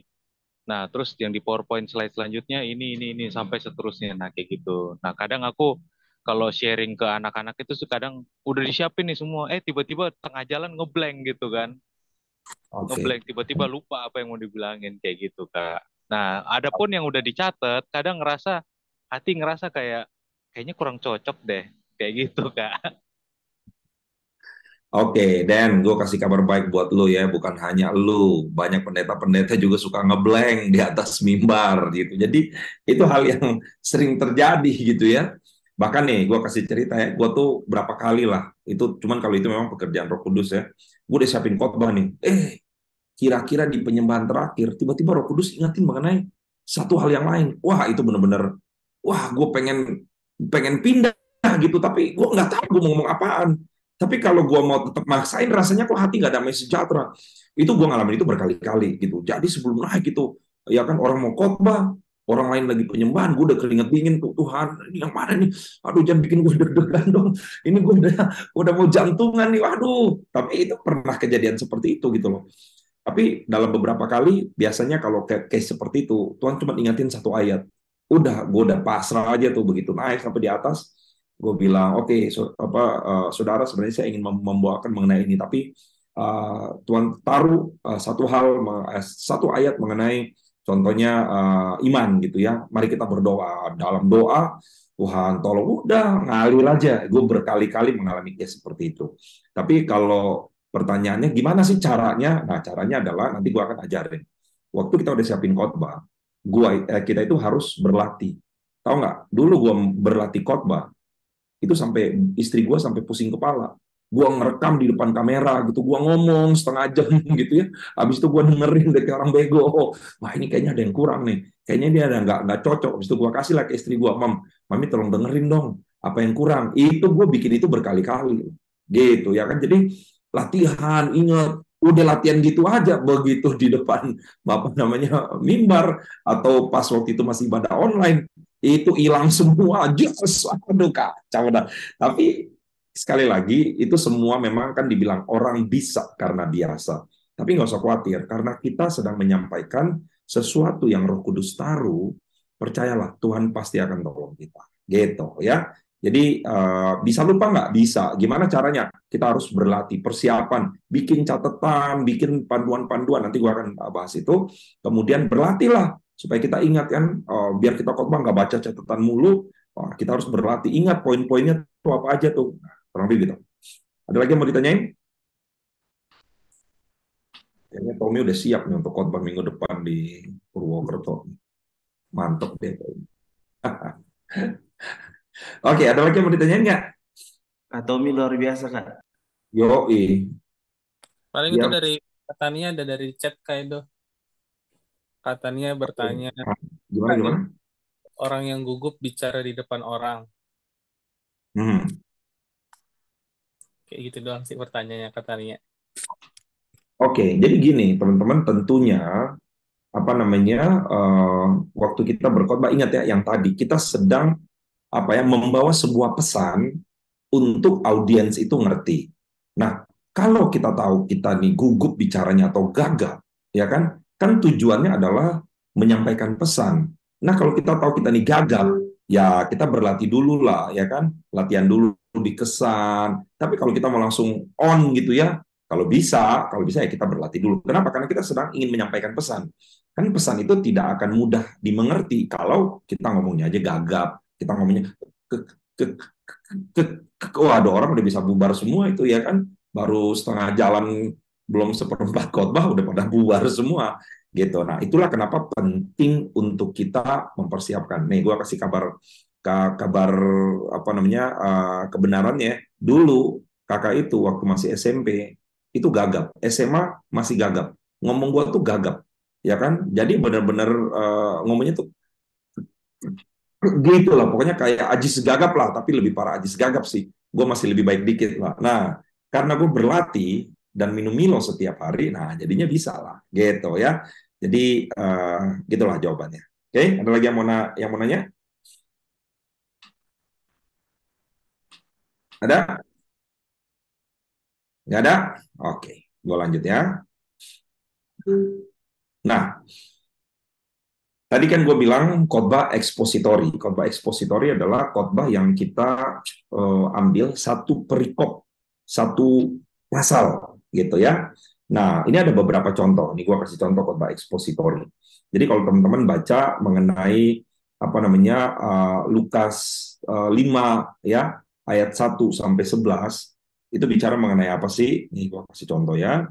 Nah terus yang di PowerPoint slide selanjutnya ini sampai seterusnya. Nah kayak gitu. Nah kadang aku kalau sharing ke anak-anak itu kadang udah disiapin nih semua, tiba-tiba tengah jalan ngeblank gitu kan, oke. ngeblank tiba-tiba lupa apa yang mau dibilangin kayak gitu Kak. Nah, ada pun yang udah dicatat, kadang hati ngerasa kayaknya kurang cocok deh, kayak gitu Kak. Oke, Dan, gue kasih kabar baik buat lu ya, bukan hanya lu, banyak pendeta-pendeta juga suka ngeblank di atas mimbar gitu. Jadi itu hal yang sering terjadi gitu ya. Bahkan nih, gue kasih cerita ya, gue tuh berapa kali lah, itu cuman kalau itu memang pekerjaan Roh Kudus ya. Gue udah siapin khotbah nih, kira-kira di penyembahan terakhir, tiba-tiba Roh Kudus ingatin mengenai satu hal yang lain. Wah, itu bener-bener, wah, gue pengen pengen pindah gitu, tapi gue nggak tahu gue mau ngomong apaan. Tapi kalau gue mau tetap maksain, rasanya kok hati nggak damai sejahtera. Itu gue ngalamin itu berkali-kali gitu. Jadi sebelum naik itu, ya kan orang mau khotbah, orang lain lagi penyembahan, gue udah keringet dingin tuh, Tuhan, ini yang mana nih? Aduh, jangan bikin gue deg-degan dong. Ini gue udah mau jantungan nih, waduh. Tapi itu pernah kejadian seperti itu gitu loh. Tapi dalam beberapa kali, biasanya kalau case seperti itu, Tuhan cuma ingatin satu ayat. Udah, gue udah pasrah aja tuh begitu naik sampai di atas. Gue bilang, oke, saudara, sebenarnya saya ingin membawakan mengenai ini, tapi Tuhan taruh satu ayat mengenai contohnya iman gitu ya. Mari kita berdoa. Dalam doa, Tuhan tolong, udah ngalir aja. Gue berkali-kali mengalami case seperti itu. Tapi kalau pertanyaannya gimana sih caranya? Nah, caranya adalah nanti gua akan ajarin. Waktu kita udah siapin khotbah, kita itu harus berlatih. Tahu nggak? Dulu gua berlatih khotbah, itu sampai istri gua sampai pusing kepala. Gua ngerekam di depan kamera gitu, gua ngomong setengah jam gitu ya. Habis itu gua dengerin dari orang bego. Oh, wah ini kayaknya ada yang kurang nih. Kayaknya dia ada nggak cocok. Habis itu gua kasih lah ke istri gua, Mami tolong dengerin dong. Apa yang kurang? Itu gua bikin itu berkali-kali. Gitu ya kan. Jadi latihan, ingat, udah latihan gitu aja begitu di depan apa namanya mimbar atau pas waktu itu masih ibadah online itu hilang semua, just aduh kacau dah. Tapi sekali lagi itu semua memang kan dibilang orang bisa karena biasa. Tapi nggak usah khawatir karena kita sedang menyampaikan sesuatu yang Roh Kudus taruh, percayalah Tuhan pasti akan tolong kita. Gitu ya. Jadi bisa lupa nggak? Bisa. Gimana caranya? Kita harus berlatih, persiapan, bikin catatan, bikin panduan-panduan. Nanti gua akan bahas itu. Kemudian berlatihlah supaya kita ingat kan, biar kita khotbah nggak baca catatan mulu. Kita harus berlatih. Ingat poin-poinnya itu apa aja tuh. Nah, kurang lebih gitu. Ada lagi yang mau ditanyain? Kayaknya Tommy udah siap nih untuk khotbah minggu depan di Purwokerto. Mantap deh. Oke, ada lagi yang mau ditanyain nggak? Kak Tommy luar biasa, Kak. Yoi. Paling itu Dia dari katanya ada dari chat Kak Edo. Katanya bertanya, gimana Kak, gimana? orang yang gugup bicara di depan orang. Hmm. Kayak gitu doang sih pertanyaannya katanya. Oke, jadi gini teman-teman, tentunya apa namanya, waktu kita berkhotbah, ingat ya yang tadi kita sedang apa ya, membawa sebuah pesan untuk audiens itu ngerti. Nah, kalau kita tahu kita nih gugup bicaranya atau gagap, ya kan? Kan tujuannya adalah menyampaikan pesan. Nah, kalau kita tahu kita nih gagap, ya kita berlatih dulu lah, ya kan? Latihan dulu di kesan. Tapi kalau kita mau langsung on gitu ya, kalau bisa ya kita berlatih dulu. Kenapa? Karena kita sedang ingin menyampaikan pesan. Kan pesan itu tidak akan mudah dimengerti kalau kita ngomongnya aja gagap, kita ngomongnya ke, ke, wah, ada orang udah bisa bubar semua itu ya kan, baru setengah jalan, belum seperempat khotbah udah pada bubar semua gitu. Nah, itulah kenapa penting untuk kita mempersiapkan. Nih, gua kasih kabar apa namanya, kebenarannya. Dulu kakak itu waktu masih SMP itu gagap, SMA masih gagap. Ngomong gua tuh gagap, ya kan? Jadi benar-benar ngomongnya tuh gitu lah, pokoknya kayak Ajis Gagap lah, tapi lebih parah Ajis Gagap sih. Gue masih lebih baik dikit lah. Nah, karena gue berlatih dan minum Milo setiap hari, nah jadinya bisa lah, gitu ya. Jadi gitulah jawabannya. Oke, ada lagi yang mau nanya? Ada? Nggak ada? Oke, gue lanjut ya. Nah, tadi kan gue bilang khotbah ekspositori. Khotbah ekspositori adalah khotbah yang kita ambil satu perikop, satu pasal, gitu ya. Nah, ini ada beberapa contoh. Ini gue kasih contoh khotbah ekspositori. Jadi kalau teman-teman baca mengenai apa namanya, Lukas 5 ya, ayat 1 sampai 11, itu bicara mengenai apa sih? Nih gue kasih contoh ya.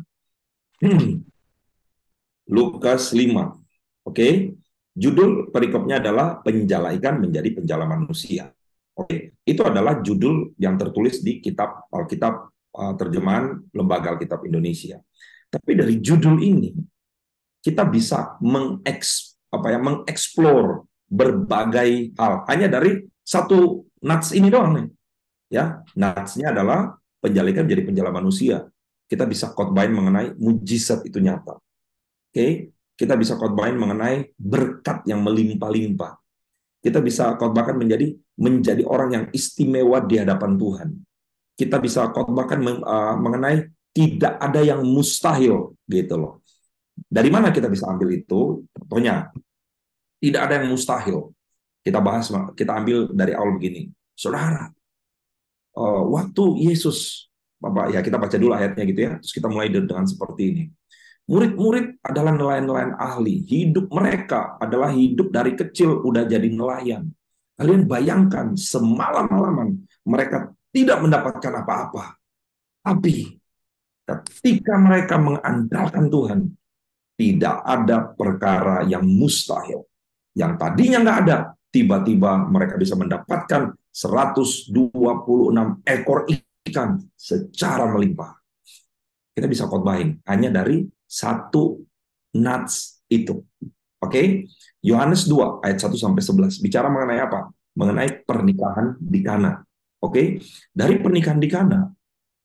Lukas 5. Oke. Judul perikopnya adalah penjala ikan menjadi penjala manusia. Oke, itu adalah judul yang tertulis di kitab Alkitab, terjemahan Lembaga Alkitab Indonesia. Tapi dari judul ini kita bisa mengeksplor berbagai hal hanya dari satu nats ini doang nih. Ya, natsnya adalah penjala ikan menjadi penjala manusia. Kita bisa khotbahin mengenai mujizat itu nyata. Oke, kita bisa khotbahin mengenai berkat yang melimpah-limpah. Kita bisa khotbahkan menjadi orang yang istimewa di hadapan Tuhan. Kita bisa khotbahkan mengenai tidak ada yang mustahil, gitu loh. Dari mana kita bisa ambil itu? Contohnya, tidak ada yang mustahil. Kita ambil dari awal begini. Saudara, waktu Yesus, Bapak, ya kita baca dulu ayatnya gitu ya. Terus kita mulai dengan seperti ini. Murid-murid adalah nelayan-nelayan ahli. Hidup mereka adalah hidup dari kecil udah jadi nelayan. Kalian bayangkan semalam-malaman mereka tidak mendapatkan apa-apa. Tapi ketika mereka mengandalkan Tuhan, tidak ada perkara yang mustahil. Yang tadinya nggak ada, tiba-tiba mereka bisa mendapatkan 126 ekor ikan secara melimpah. Kita bisa khotbahin hanya dari satu nats itu. Oke? Yohanes 2 ayat 1 sampai 11 bicara mengenai apa? Mengenai pernikahan di Kana. Oke? Dari pernikahan di Kana,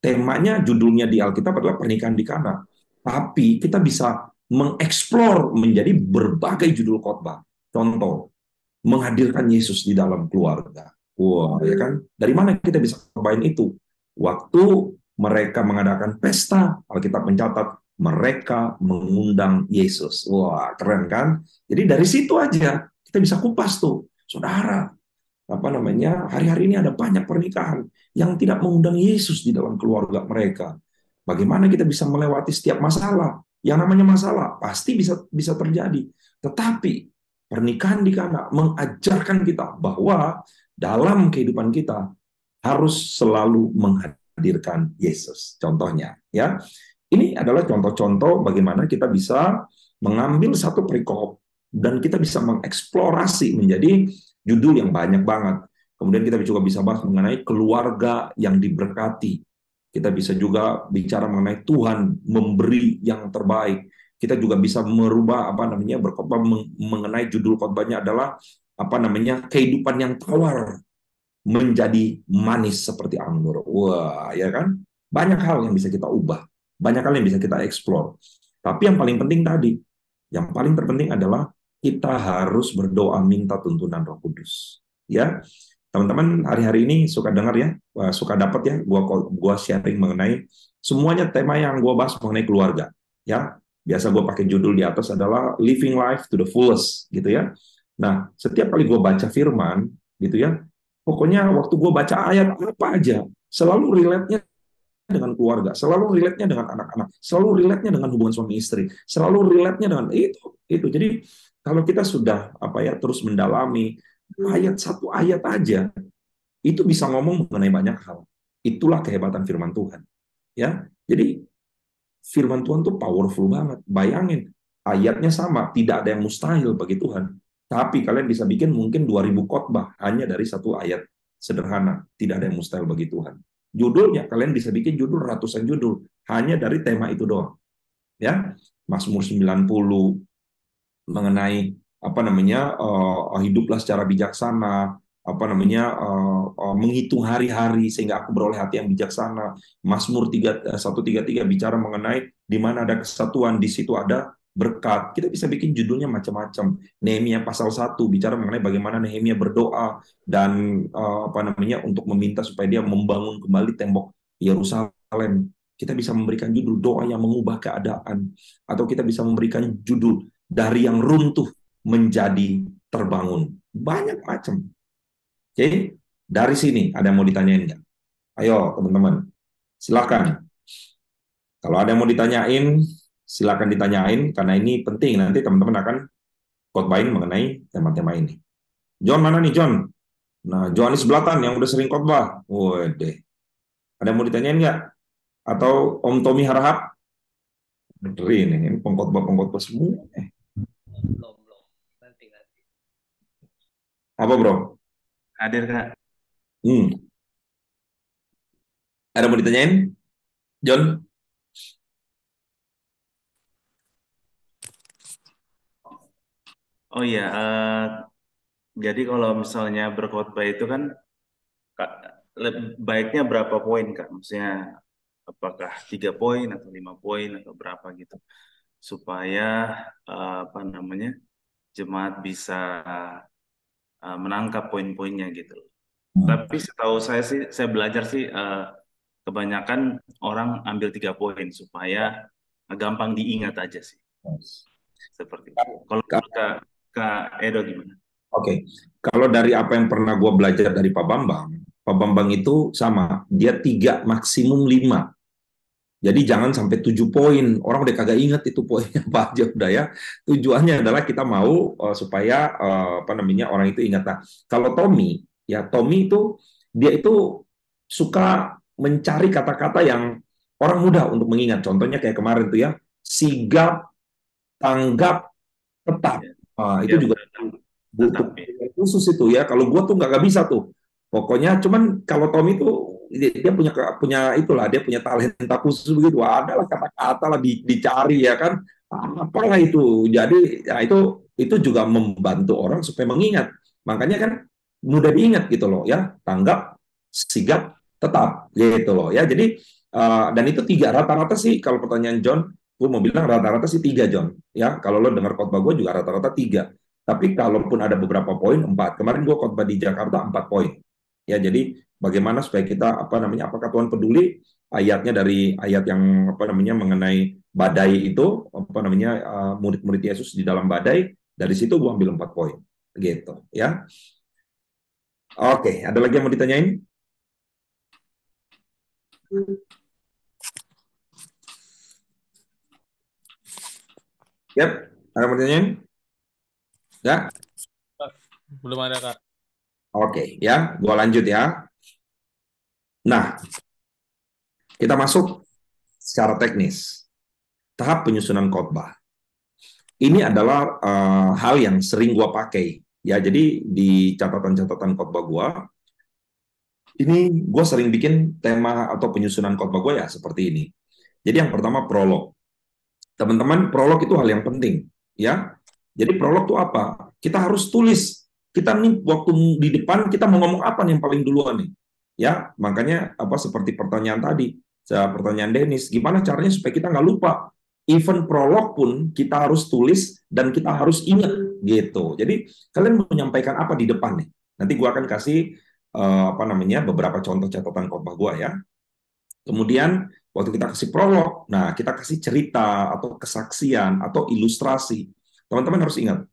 temanya judulnya di Alkitab adalah pernikahan di Kana. Tapi kita bisa mengeksplor menjadi berbagai judul khotbah. Contoh, menghadirkan Yesus di dalam keluarga. Wah, ya kan? Dari mana kita bisa khotbahin itu? Waktu mereka mengadakan pesta, Alkitab mencatat mereka mengundang Yesus. Wah, keren kan? Jadi dari situ aja kita bisa kupas tuh, saudara. Apa namanya? Hari-hari ini ada banyak pernikahan yang tidak mengundang Yesus di dalam keluarga mereka. Bagaimana kita bisa melewati setiap masalah? Yang namanya masalah pasti bisa terjadi. Tetapi pernikahan di Kana mengajarkan kita bahwa dalam kehidupan kita harus selalu menghadirkan Yesus. Contohnya, ya. Ini adalah contoh-contoh bagaimana kita bisa mengambil satu perikop dan kita bisa mengeksplorasi menjadi judul yang banyak banget. Kemudian kita juga bisa bahas mengenai keluarga yang diberkati. Kita bisa juga bicara mengenai Tuhan memberi yang terbaik. Kita juga bisa merubah berkhotbah mengenai judul khotbahnya adalah kehidupan yang tawar menjadi manis seperti anggur. Wah, ya kan? Banyak hal yang bisa kita ubah, banyak hal yang bisa kita eksplor. Tapi yang paling penting tadi, yang paling terpenting adalah kita harus berdoa minta tuntunan Roh Kudus. Ya, teman-teman hari-hari ini suka dengar ya, suka dapat ya, gua sharing mengenai semuanya tema yang gua bahas mengenai keluarga. Ya, biasa gua pakai judul di atas adalah Living Life to the Fullest, gitu ya. Nah, setiap kali gua baca firman, gitu ya, pokoknya waktu gua baca ayat apa aja, selalu relate-nya dengan keluarga, selalu relate-nya dengan anak-anak, selalu relate-nya dengan hubungan suami istri, selalu relate-nya dengan itu. Jadi kalau kita sudah terus mendalami satu ayat aja, itu bisa ngomong mengenai banyak hal. Itulah kehebatan firman Tuhan. Ya, jadi firman Tuhan tuh powerful banget. Bayangin, ayatnya sama, tidak ada yang mustahil bagi Tuhan. Tapi kalian bisa bikin mungkin 2000 khotbah hanya dari satu ayat sederhana. Tidak ada yang mustahil bagi Tuhan. Judulnya kalian bisa bikin judul ratusan judul hanya dari tema itu doang. Ya, Mazmur 90 mengenai hiduplah secara bijaksana, menghitung hari-hari sehingga aku beroleh hati yang bijaksana. Mazmur 133 bicara mengenai di mana ada kesatuan, di situ ada berkat. Kita bisa bikin judulnya macam-macam. Nehemia pasal 1 bicara mengenai bagaimana Nehemia berdoa dan untuk meminta supaya dia membangun kembali tembok Yerusalem. Kita bisa memberikan judul doa yang mengubah keadaan, atau kita bisa memberikan judul dari yang runtuh menjadi terbangun. Banyak macam. Oke, dari sini ada yang mau ditanyain nggak? Ayo teman-teman, silakan. Kalau ada yang mau ditanyain, silakan ditanyain, karena ini penting, nanti teman-teman akan khotbahin mengenai tema-tema ini. John mana nih John? Nah, Johannes Belatan yang udah sering khotbah. Waduh. Ada yang mau ditanyain nggak? Atau Om Tommy Harahap? Ini pengkhotbah semua. Belum. Nanti. Apa bro? Hadir Kak. Ada mau ditanyain? John? Oh iya, jadi kalau misalnya berkhotbah itu kan baiknya berapa poin Kak? Maksudnya apakah 3 poin atau 5 poin atau berapa gitu, supaya jemaat bisa menangkap poin-poinnya gitu. Tapi setahu saya sih, saya belajar sih kebanyakan orang ambil 3 poin supaya gampang diingat aja sih. Seperti itu. Kalau Kak Edo gimana? Oke, kalau dari apa yang pernah gue belajar dari Pak Bambang itu sama, dia 3 maksimum 5. Jadi jangan sampai 7 poin, orang udah kagak inget itu poinnya apa aja udah ya. Tujuannya adalah kita mau supaya orang itu ingat. Nah, kalau Tommy itu dia itu suka mencari kata-kata yang orang mudah untuk mengingat. Contohnya kayak kemarin tuh ya, sigap, tanggap, tetap. Itu juga butuh khusus itu ya. Kalau gue tuh nggak bisa tuh. Pokoknya cuman kalau Tommy tuh dia punya itulah, dia punya talenta khusus begitu. Adalah kata-kata lah dicari ya kan. Apalah itu. Jadi ya itu juga membantu orang supaya mengingat. Makanya kan mudah diingat gitu loh ya. Tanggap, sigap, tetap gitu loh ya. Jadi dan itu 3 rata-rata sih. Kalau pertanyaan John, gue mau bilang rata-rata sih 3 John ya. Kalau lo dengar khotbah gue juga rata-rata 3. Tapi kalaupun ada beberapa poin 4. Kemarin gue khotbah di Jakarta 4 poin. Ya, jadi bagaimana supaya kita apakah Tuhan peduli ayatnya dari ayat yang mengenai badai itu murid-murid Yesus di dalam badai, dari situ gue ambil 4 poin. Gitu, ya. Oke, ada lagi yang mau ditanyain? Yap, ada yang mau ditanyain? Ya? Belum ada, Kak. Oke, ya, gua lanjut ya. Nah, kita masuk secara teknis. Tahap penyusunan khotbah. Ini adalah hal yang sering gua pakai. Ya, jadi di catatan-catatan khotbah gua Ini gue sering bikin tema atau penyusunan khotbah gue ya seperti ini. Jadi yang pertama prolog. Teman-teman, prolog itu hal yang penting, ya. Jadi prolog itu apa? Kita harus tulis. Kita nih waktu di depan kita mau ngomong apa nih yang paling duluan nih, ya. Makanya apa seperti pertanyaan tadi, pertanyaan Dennis, gimana caranya supaya kita nggak lupa? Even prolog pun kita harus tulis dan kita harus ingat gitu. Jadi kalian mau menyampaikan apa di depan nih? Nanti gua akan kasih apa namanya beberapa contoh catatan khotbah gua ya. Kemudian waktu kita kasih prolog, nah kita kasih cerita atau kesaksian atau ilustrasi. Teman-teman harus ingat,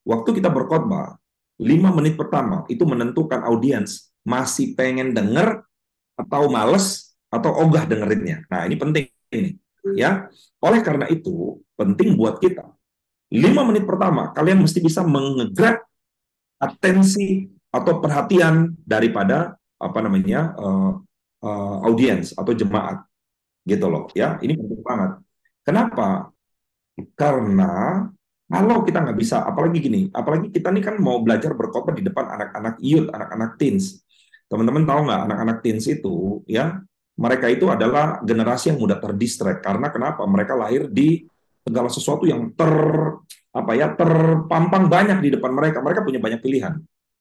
waktu kita berkhotbah, 5 menit pertama itu menentukan audiens masih pengen denger atau males atau ogah dengerinnya. Nah, ini penting ini, ya. Oleh karena itu, penting buat kita. 5 menit pertama kalian mesti bisa mengegrab atensi atau perhatian daripada apa namanya audiens atau jemaat gitu loh ya, ini penting banget. Kenapa? Karena kalau kita nggak bisa, apalagi gini, apalagi kita nih kan mau belajar berkhotbah di depan anak-anak youth, anak-anak teens. Teman-teman tahu nggak anak-anak teens itu ya, mereka itu adalah generasi yang mudah terdistract. Karena kenapa? Mereka lahir di segala sesuatu yang apa ya terpampang banyak di depan mereka. Mereka punya banyak pilihan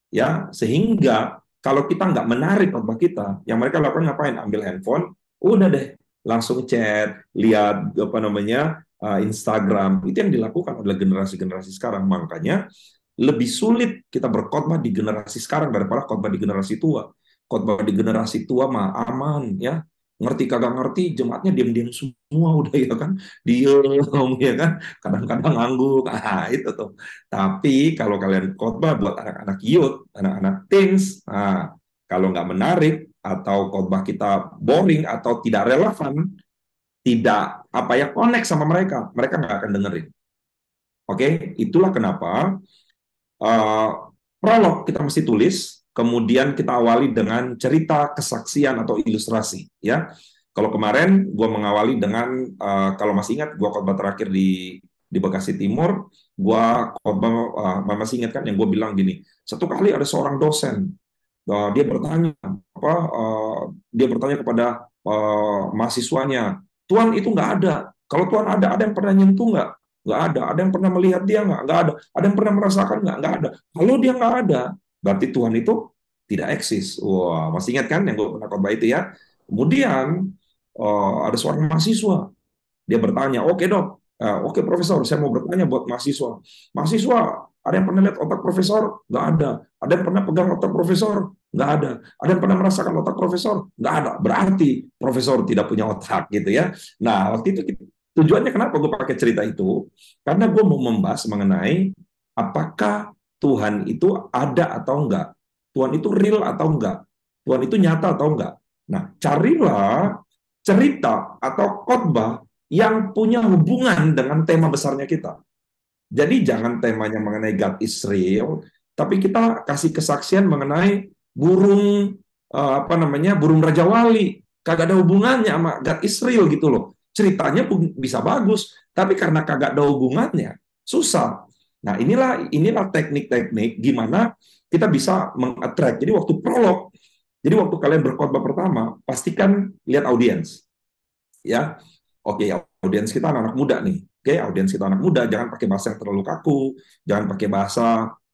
ya, sehingga kalau kita nggak menarik khotbah kita, yang mereka lakukan ngapain? Ambil handphone, udah deh langsung chat, lihat apa namanya Instagram. Itu yang dilakukan oleh generasi-generasi sekarang. Makanya lebih sulit kita berkhotbah di generasi sekarang daripada khotbah di generasi tua. Khotbah di generasi tua mah aman ya. Ngerti kagak ngerti, jemaatnya diam-diam semua udah ya kan. Diem ya kan. Kadang-kadang ngangguk. Ah, itu tuh. Tapi kalau kalian khotbah buat anak-anak youth, anak-anak teens, nah, kalau nggak menarik atau khotbah kita boring atau tidak relevan, tidak apa ya connect sama mereka, mereka nggak akan dengerin. Oke, itulah kenapa uh, prolog kita mesti tulis, kemudian kita awali dengan cerita, kesaksian atau ilustrasi. Ya, kalau kemarin gue mengawali dengan kalau masih ingat, gue khotbah terakhir di Bekasi Timur, gue khotbah masih ingat kan yang gue bilang gini, satu kali ada seorang dosen, dia bertanya apa, dia bertanya kepada mahasiswanya, Tuhan itu nggak ada. Kalau Tuhan ada yang pernah nyentuh nggak? Nggak ada. Ada yang pernah melihat dia nggak? Nggak ada. Ada yang pernah merasakan nggak? Nggak ada. Kalau dia nggak ada, berarti Tuhan itu tidak eksis. Wah, masih ingat kan yang gue pernah khotbah itu ya? Kemudian ada seorang mahasiswa, dia bertanya, oke dok, oke profesor, saya mau bertanya buat mahasiswa. Mahasiswa, ada yang pernah lihat otak profesor? Nggak ada. Ada yang pernah pegang otak profesor? Nggak ada. Ada yang pernah merasakan otak profesor? Nggak ada. Berarti profesor tidak punya otak gitu ya. Nah, waktu itu tujuannya kenapa gue pakai cerita itu? Karena gue mau membahas mengenai apakah Tuhan itu ada atau enggak. Tuhan itu real atau enggak. Tuhan itu nyata atau enggak. Nah, carilah cerita atau khotbah yang punya hubungan dengan tema besarnya kita. Jadi jangan temanya mengenai God is real, tapi kita kasih kesaksian mengenai burung apa namanya burung Raja Wali. Kagak ada hubungannya sama God is real gitu loh. Ceritanya bisa bagus, tapi karena kagak ada hubungannya, susah. Nah, inilah teknik-teknik gimana kita bisa mengattract. Jadi waktu prolog, jadi waktu kalian berkhotbah pertama, pastikan lihat audiens. Ya, oke, audiens kita anak-anak muda nih. Oke, audiens kita anak muda, jangan pakai bahasa yang terlalu kaku, jangan pakai bahasa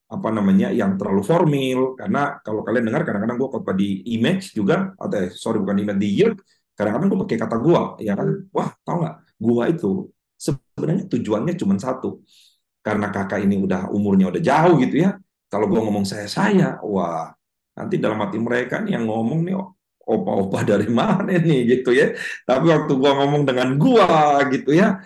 apa namanya yang terlalu formal. Karena kalau kalian dengar kadang-kadang gue khotbah di image juga, atau sorry bukan image di youth, kadang-kadang gue pakai kata gua, ya kan? Wah, tau nggak? Gua itu sebenarnya tujuannya cuma satu. Karena kakak ini udah umurnya udah jauh gitu ya. Kalau gua ngomong saya, wah, nanti dalam hati mereka nih yang ngomong nih opa-opa dari mana nih gitu ya. Tapi waktu gua ngomong dengan gua gitu ya,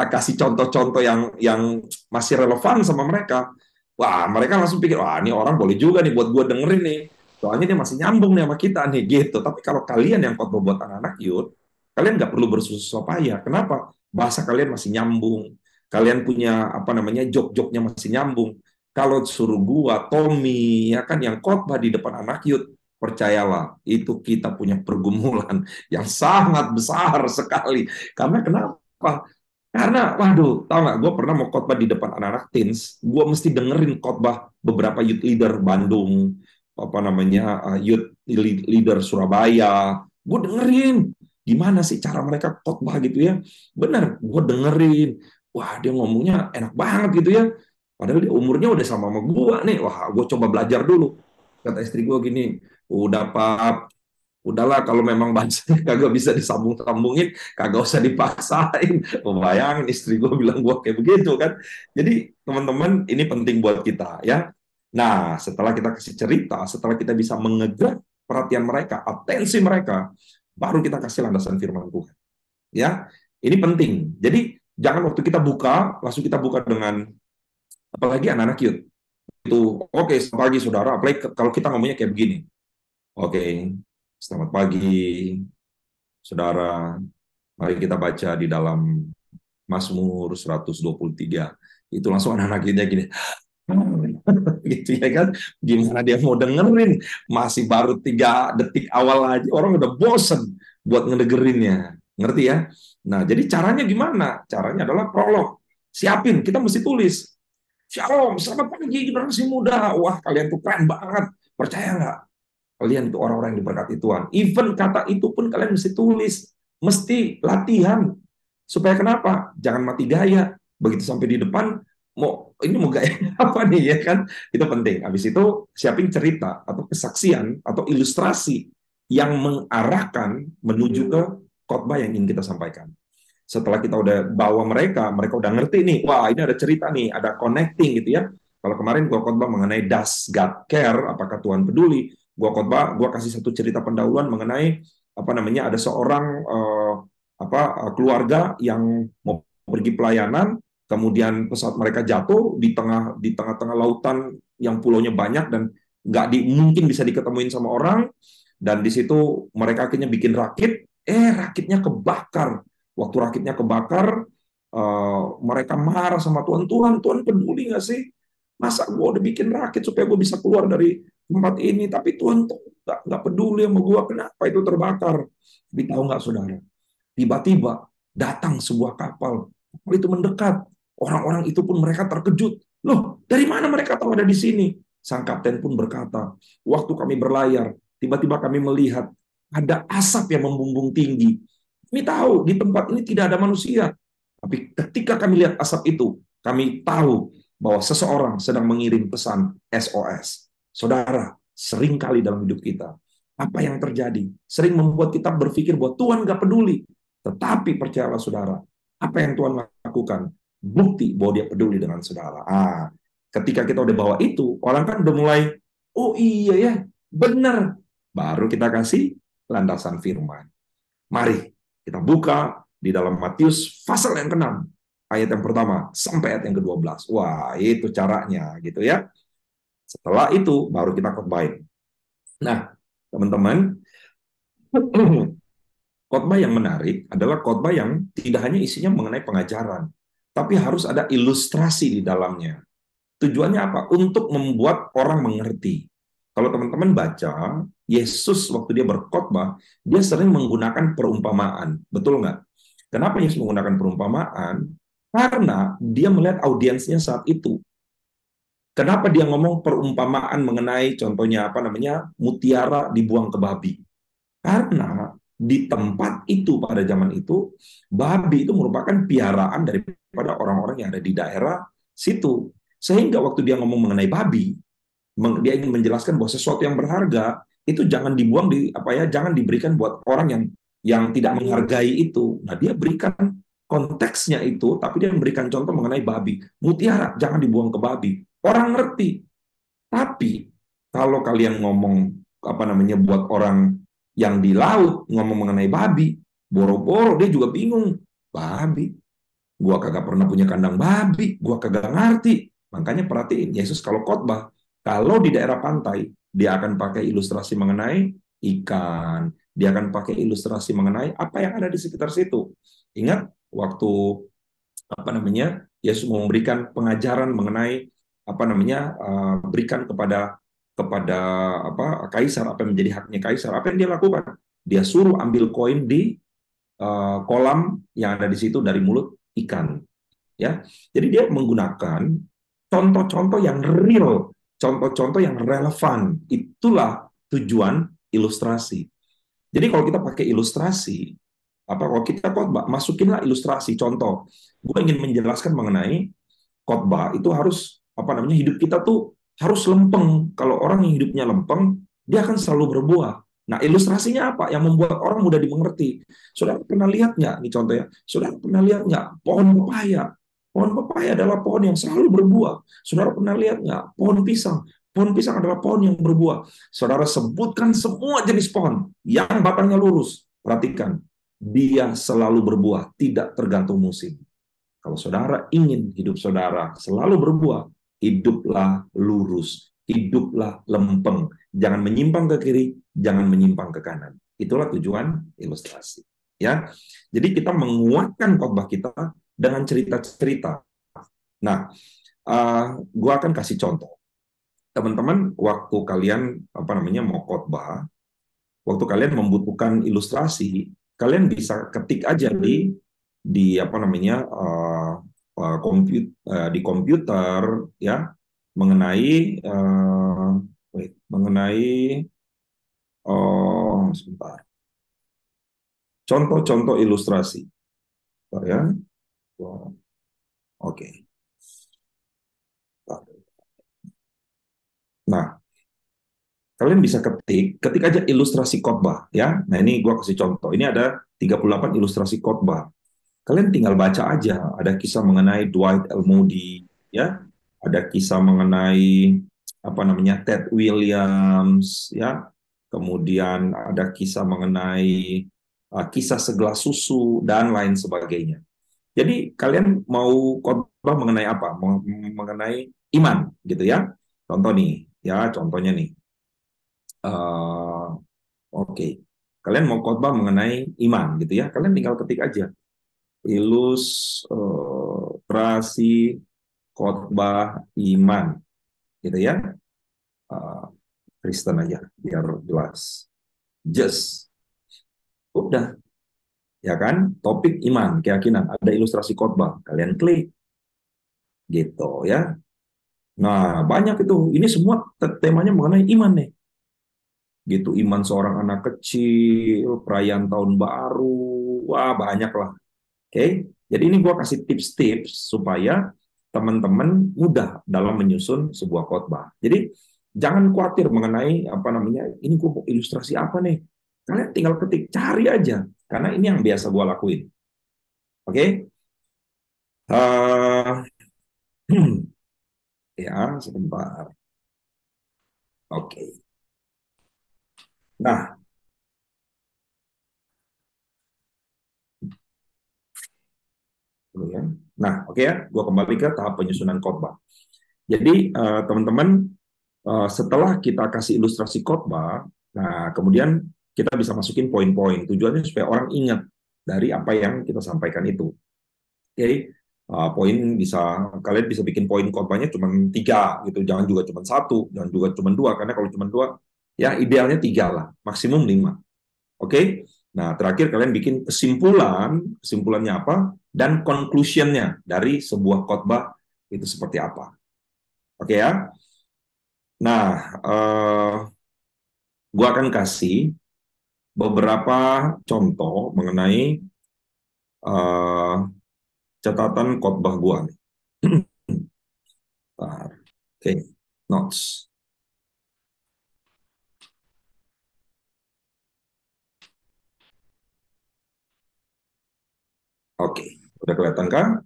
kasih contoh-contoh yang masih relevan sama mereka, wah mereka langsung pikir, wah ini orang boleh juga nih buat gua dengerin nih. Soalnya dia masih nyambung nih sama kita nih gitu. Tapi kalau kalian yang khotbah buat anak-anak youth, kalian nggak perlu bersusah payah. Kenapa? Bahasa kalian masih nyambung. Kalian punya apa namanya jok-joknya masih nyambung. Kalau suruh gua, Tommy, ya kan yang khotbah di depan anak youth, percayalah, itu kita punya pergumulan yang sangat besar sekali. Karena kenapa? Karena, waduh, tau nggak, gue pernah mau khotbah di depan anak-anak teens, gue mesti dengerin khotbah beberapa youth leader Bandung, apa namanya youth leader Surabaya. Gue dengerin gimana sih cara mereka khotbah gitu ya. Benar, gue dengerin. Wah, dia ngomongnya enak banget gitu ya. Padahal dia umurnya udah sama gue nih. Wah, gue coba belajar dulu. Kata istri gue gini, udah Pak, udahlah kalau memang bahasanya kagak bisa disambung-sambungin, kagak usah dipaksain. Bayangin istri gue bilang gue kayak begitu kan. Jadi teman-teman ini penting buat kita ya. Nah setelah kita kasih cerita, setelah kita bisa mengejar perhatian mereka, atensi mereka, baru kita kasih landasan firman Tuhan. Ya, ini penting. Jadi jangan waktu kita buka, langsung kita buka dengan apalagi anak-anak youth. Itu oke, selamat pagi saudara. Apalagi kalau kita ngomongnya kayak begini. Oke, selamat pagi, saudara. Mari kita baca di dalam Mazmur 123. Itu langsung anak-anaknya gini. Gitu ya kan. Gimana dia mau dengerin? Masih baru 3 detik awal aja, orang udah bosen buat ngedengerinnya. Ngerti ya? Nah, jadi caranya gimana? Caranya adalah prolog. Siapin, kita mesti tulis. Shalom, selamat pagi generasi muda. Wah, kalian tuh keren banget. Percaya nggak? Kalian itu orang-orang yang diberkati Tuhan. Even kata itu pun kalian mesti tulis. Mesti latihan. Supaya kenapa? Jangan mati gaya. Begitu sampai di depan, ini mau gaya apa nih ya kan? Itu penting. Habis itu siapin cerita atau kesaksian atau ilustrasi yang mengarahkan menuju ke khotbah yang ingin kita sampaikan. Setelah kita udah bawa mereka udah ngerti nih, wah ini ada cerita nih, ada connecting gitu ya. Kalau kemarin gua khotbah mengenai does God care, apakah Tuhan peduli? Gua kasih satu cerita pendahuluan mengenai apa namanya, ada seorang keluarga yang mau pergi pelayanan, kemudian pesawat mereka jatuh di tengah-tengah lautan yang pulaunya banyak dan nggak mungkin bisa diketemuin sama orang, dan di situ mereka akhirnya bikin rakit, rakitnya kebakar. Waktu rakitnya kebakar, mereka marah sama Tuhan. Tuhan peduli nggak sih? Masa gue udah bikin rakit supaya gue bisa keluar dari tempat ini, tapi Tuhan tuh nggak peduli sama gue. Kenapa itu terbakar? Tapi tahu nggak saudara? Tiba-tiba datang sebuah kapal. Kapal itu mendekat. Orang-orang itu pun mereka terkejut. Loh, dari mana mereka tahu ada di sini? Sang kapten pun berkata, waktu kami berlayar, tiba-tiba kami melihat ada asap yang membumbung tinggi. Kami tahu di tempat ini tidak ada manusia. Tapi ketika kami lihat asap itu, kami tahu bahwa seseorang sedang mengirim pesan SOS. Saudara, seringkali dalam hidup kita, apa yang terjadi? Sering membuat kita berpikir bahwa Tuhan nggak peduli. Tetapi percayalah saudara, apa yang Tuhan lakukan? Bukti bahwa dia peduli dengan saudara. Ketika kita udah bawa itu, orang kan udah mulai, oh iya ya, benar. Baru kita kasih landasan firman. Mari kita buka di dalam Matius pasal yang ke-6, ayat yang pertama sampai ayat yang ke-12. Wah, itu caranya gitu ya. Setelah itu baru kita khotbahin. Nah, teman-teman, khotbah yang menarik adalah khotbah yang tidak hanya isinya mengenai pengajaran, tapi harus ada ilustrasi di dalamnya. Tujuannya apa? Untuk membuat orang mengerti. Kalau teman-teman baca, Yesus waktu dia berkhotbah, dia sering menggunakan perumpamaan. Betul nggak? Kenapa Yesus menggunakan perumpamaan? Karena dia melihat audiensnya saat itu. Kenapa dia ngomong perumpamaan mengenai contohnya mutiara dibuang ke babi? Karena di tempat itu pada zaman itu, babi itu merupakan piaraan daripada orang-orang yang ada di daerah situ. Sehingga waktu dia ngomong mengenai babi, dia ingin menjelaskan bahwa sesuatu yang berharga itu jangan dibuang jangan diberikan buat orang yang tidak menghargai itu. Nah, dia berikan konteksnya itu, tapi dia memberikan contoh mengenai babi. Mutiara jangan dibuang ke babi. Orang ngerti. Tapi kalau kalian ngomong buat orang yang di laut ngomong mengenai babi, boro-boro dia juga bingung. Babi, gua kagak pernah punya kandang babi, gua kagak ngerti. Makanya perhatiin Yesus kalau khotbah, kalau di daerah pantai, dia akan pakai ilustrasi mengenai ikan, dia akan pakai ilustrasi mengenai apa yang ada di sekitar situ. Ingat waktu Yesus memberikan pengajaran mengenai berikan kepada kaisar apa yang menjadi haknya kaisar. Apa yang dia lakukan? Dia suruh ambil koin di kolam yang ada di situ dari mulut ikan. Ya, jadi dia menggunakan contoh-contoh yang real contoh-contoh yang relevan. Itulah tujuan ilustrasi. Jadi kalau kita pakai ilustrasi, kalau kita khotbah, masukinlah ilustrasi. Contoh, gue ingin menjelaskan mengenai khotbah itu harus hidup kita tuh harus lempeng. Kalau orang yang hidupnya lempeng, dia akan selalu berbuah. Nah, ilustrasinya apa yang membuat orang mudah dimengerti? Saudara pernah lihat nggak? Nih contohnya, saudara pernah lihat nggak pohon pepaya? Pohon pepaya adalah pohon yang selalu berbuah. Saudara pernah lihat nggak pohon pisang? Pohon pisang adalah pohon yang berbuah. Saudara sebutkan semua jenis pohon yang batangnya lurus. Perhatikan, dia selalu berbuah, tidak tergantung musim. Kalau saudara ingin hidup saudara selalu berbuah, hiduplah lurus, hiduplah lempeng. Jangan menyimpang ke kiri, jangan menyimpang ke kanan. Itulah tujuan ilustrasi. Ya, jadi kita menguatkan khotbah kita dengan cerita-cerita. Nah, gua akan kasih contoh. Teman-teman, waktu kalian mau khotbah, waktu kalian membutuhkan ilustrasi, kalian bisa ketik aja di di komputer ya mengenai sebentar, contoh-contoh ilustrasi. Bentar ya. Oke. Nah, kalian bisa ketik aja ilustrasi khotbah ya. Nah, ini gua kasih contoh. Ini ada 38 ilustrasi khotbah. Kalian tinggal baca aja. Ada kisah mengenai Dwight L. Moody, ya. Ada kisah mengenai Ted Williams, ya. Kemudian ada kisah mengenai kisah segelas susu dan lain sebagainya. Jadi kalian mau khotbah mengenai apa? Mengenai iman, gitu ya. Contoh nih, ya contohnya nih. Oke. Kalian mau khotbah mengenai iman, gitu ya. Kalian tinggal ketik aja ilustrasi khotbah iman, gitu ya. Kristen aja biar jelas. Just udah, ya kan? Topik iman, keyakinan, ada ilustrasi khotbah, kalian klik, gitu ya. Nah, banyak itu. Ini semua temanya mengenai iman nih. Gitu, iman seorang anak kecil, perayaan tahun baru, wah banyak lah. Oke, jadi ini gue kasih tips-tips supaya teman-teman mudah dalam menyusun sebuah khotbah. Jadi jangan khawatir mengenai ini gue mau ilustrasi apa nih. Kalian tinggal ketik, cari aja, karena ini yang biasa gue lakuin. Oke, ya sebentar. Oke, nah. Nah, oke ya, gue kembali ke tahap penyusunan khotbah. Jadi teman-teman, setelah kita kasih ilustrasi khotbah, nah kemudian kita bisa masukin poin-poin. Tujuannya supaya orang ingat dari apa yang kita sampaikan itu. Oke, poin kalian bisa bikin poin khotbahnya cuma 3 gitu, jangan juga cuma 1, jangan juga cuma 2, karena kalau cuma 2, ya idealnya 3 lah, maksimum 5. Oke, nah terakhir kalian bikin kesimpulannya apa, dan conclusionnya dari sebuah khotbah itu seperti apa. Oke ya. Nah, gua akan kasih beberapa contoh mengenai catatan khotbah gua nih. Oke, notes. Oke, udah kelihatan kan?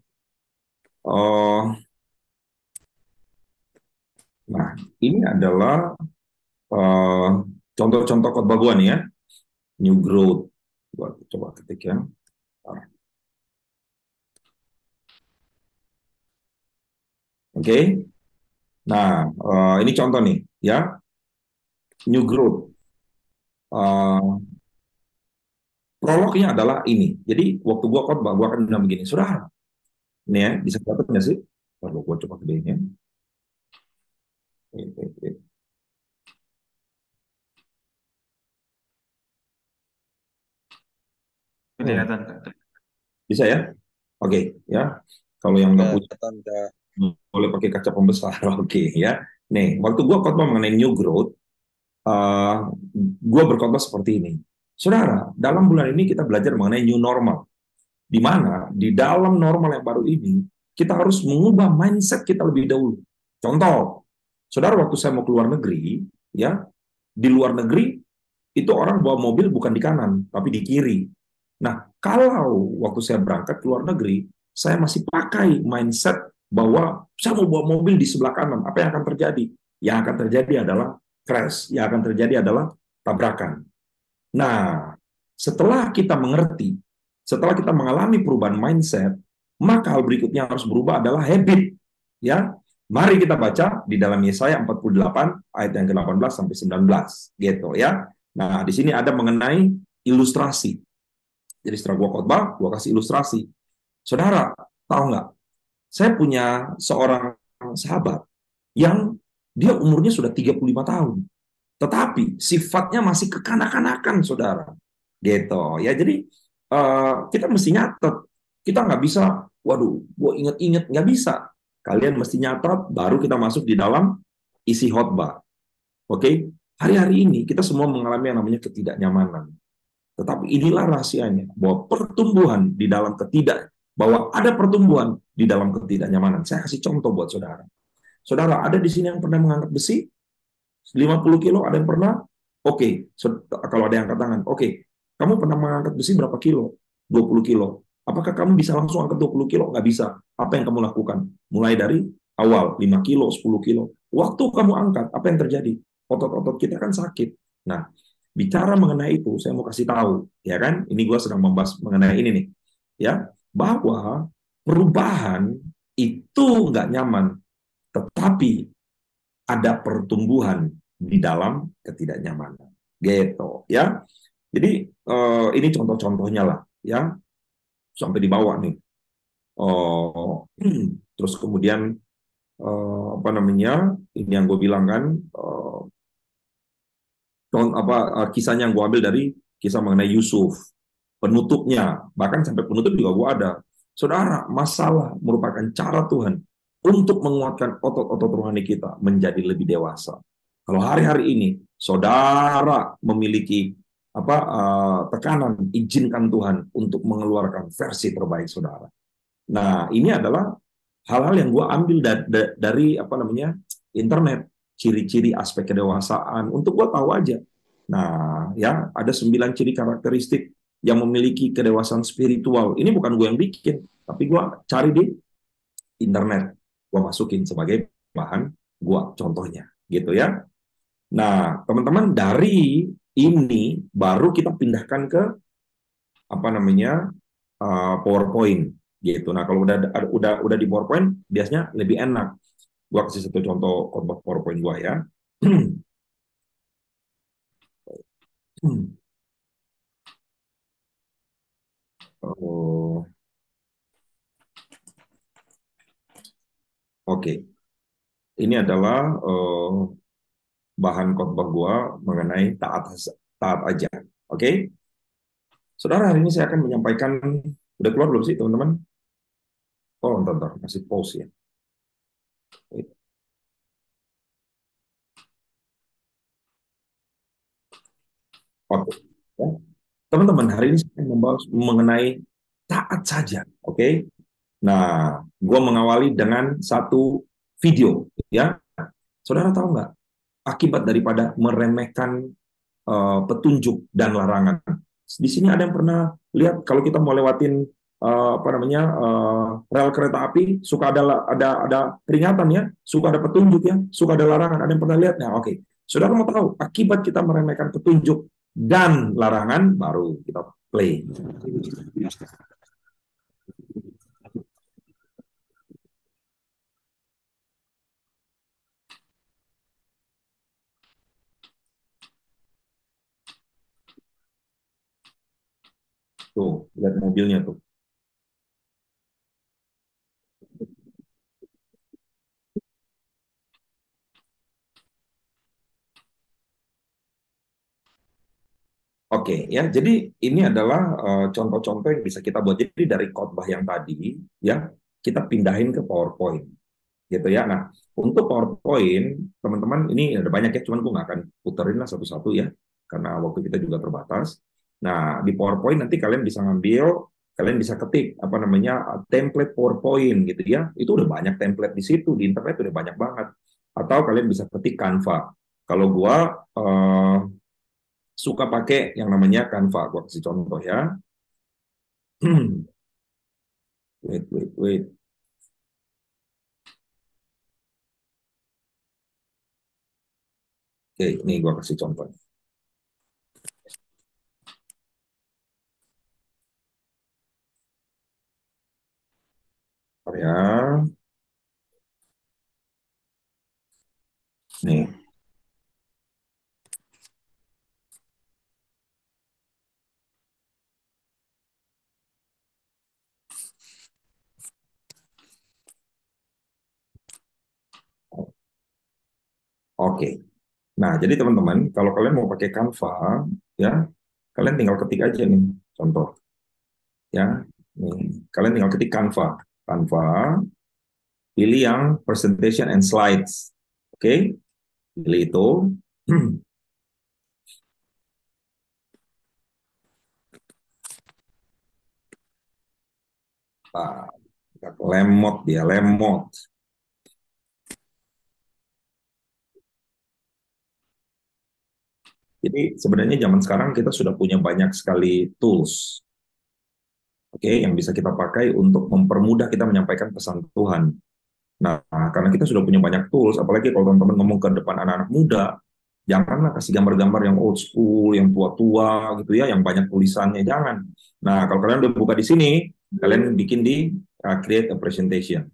Nah, ini adalah contoh-contoh khotbah gua nih ya. New growth. Gua coba ketik ya. Oke. Nah, ini contoh nih ya. New growth. Prolognya adalah ini. Jadi waktu gua khotbah, gua akan bilang begini, saudara. Ini ya, bisa kelihatan nggak sih? Lalu gua coba gedein ya. Kelihatan. Bisa ya? Oke, ya. Kalau yang nggak punya, boleh pakai kaca pembesar. Oke, ya. Nih, waktu gue khotbah mengenai new growth, gue berkhotbah seperti ini. Saudara, dalam bulan ini kita belajar mengenai new normal, di mana di dalam normal yang baru ini kita harus mengubah mindset kita lebih dahulu. Contoh, saudara, waktu saya mau keluar negeri, ya, di luar negeri itu orang bawa mobil bukan di kanan tapi di kiri. Nah, kalau waktu saya berangkat ke luar negeri, saya masih pakai mindset bahwa saya mau bawa mobil di sebelah kanan, apa yang akan terjadi? Yang akan terjadi adalah crash, yang akan terjadi adalah tabrakan. Nah, setelah kita mengerti, setelah kita mengalami perubahan mindset, maka hal berikutnya yang harus berubah adalah habit. Ya, mari kita baca di dalam Yesaya 48 ayat yang ke-18 sampai 19, gitu ya. Nah, di sini ada mengenai ilustrasi. Jadi setelah gua khotbah, gua kasih ilustrasi. Saudara, tahu nggak? Saya punya seorang sahabat yang dia umurnya sudah 35 tahun. Tetapi sifatnya masih kekanak-kanakan, saudara. Gitu ya. Jadi kita mesti nyatet. Kita nggak bisa, waduh, gue inget-inget, nggak bisa. Kalian mesti nyatet, baru kita masuk di dalam isi khotbah. Oke, hari-hari ini kita semua mengalami yang namanya ketidaknyamanan. Tetapi inilah rahasianya, bahwa pertumbuhan di dalam bahwa ada pertumbuhan di dalam ketidaknyamanan. Saya kasih contoh buat saudara. Saudara, ada di sini yang pernah mengangkat besi? 50 kilo, ada yang pernah? Oke, kalau ada yang angkat tangan. Oke, kamu pernah mengangkat besi berapa kilo? 20 kilo. Apakah kamu bisa langsung angkat 20 kilo? Nggak bisa. Apa yang kamu lakukan? Mulai dari awal, 5 kilo, 10 kilo. Waktu kamu angkat, apa yang terjadi? Otot-otot kita kan sakit. Nah, bicara mengenai itu, saya mau kasih tahu, ya kan? Ini gue sedang membahas mengenai ini nih, ya, bahwa perubahan itu nggak nyaman, tetapi ada pertumbuhan di dalam ketidaknyamanan, gitu ya. Jadi ini contoh-contohnya lah, ya, sampai di bawah nih. Terus kemudian apa namanya? Ini yang gue bilang kan, kisahnya yang gue ambil dari kisah mengenai Yusuf, penutupnya, bahkan sampai penutup juga gue ada. Saudara, masalah merupakan cara Tuhan untuk menguatkan otot-otot rohani kita menjadi lebih dewasa. Kalau hari-hari ini saudara memiliki tekanan, izinkan Tuhan untuk mengeluarkan versi terbaik saudara. Nah, ini adalah hal-hal yang gue ambil dari internet, ciri-ciri aspek kedewasaan untuk gue tahu aja. Nah, ya, ada 9 ciri karakteristik yang memiliki kedewasaan spiritual. Ini bukan gue yang bikin, tapi gue cari di internet, gue masukin sebagai bahan gue contohnya, gitu ya. Nah, teman-teman, dari ini baru kita pindahkan ke PowerPoint, gitu. Nah, kalau udah di PowerPoint, biasanya lebih enak. Gue kasih satu contoh khotbah PowerPoint gue ya. Oke. Ini adalah bahan khotbah gua mengenai taat aja. Oke. Saudara, hari ini saya akan menyampaikan, udah keluar belum sih teman-teman? Oh, ntar, masih pause ya. Oke. Ya. Teman-teman, hari ini saya akan membahas mengenai taat saja. Oke. Nah, gua mengawali dengan satu video, ya. Saudara tahu nggak akibat daripada meremehkan petunjuk dan larangan? Di sini ada yang pernah lihat kalau kita mau lewatin rel kereta api, suka ada peringatan ya, suka ada petunjuk ya, suka ada larangan. Ada yang pernah lihat? Nah, oke. Saudara mau tahu akibat kita meremehkan petunjuk dan larangan, baru kita play. Tuh, lihat mobilnya tuh. Oke, ya. Jadi ini adalah contoh-contoh yang bisa kita buat. Jadi dari khotbah yang tadi, ya, kita pindahin ke PowerPoint. gitu ya. Nah, untuk PowerPoint, teman-teman ini ada banyak ya, cuman gue nggak akan puterin lah satu-satu ya, karena waktu kita juga terbatas. Nah, di PowerPoint nanti kalian bisa ngambil, kalian bisa ketik apa namanya template PowerPoint gitu ya. Itu udah banyak template di situ, di internet udah banyak banget. Atau kalian bisa ketik Canva. Kalau gua suka pakai yang namanya Canva, gua kasih contoh ya. Wait. Oke, ini gua kasih contoh. Bentar ya. Nih. Oke. Nah, jadi teman-teman, kalau kalian mau pakai Canva, ya, kalian tinggal ketik aja nih, contoh, ya. Nih, kalian tinggal ketik Canva. Canva, pilih yang presentation and slides. Oke, pilih itu. Nah, lemot dia, lemot. Jadi sebenarnya zaman sekarang kita sudah punya banyak sekali tools, oke, yang bisa kita pakai untuk mempermudah kita menyampaikan pesan Tuhan. Nah, karena kita sudah punya banyak tools, apalagi kalau teman-teman ngomong ke depan anak-anak muda, janganlah kasih gambar-gambar yang old school, yang tua-tua gitu ya, yang banyak tulisannya, jangan. Nah, kalau kalian udah buka di sini, kalian bikin di create a presentation.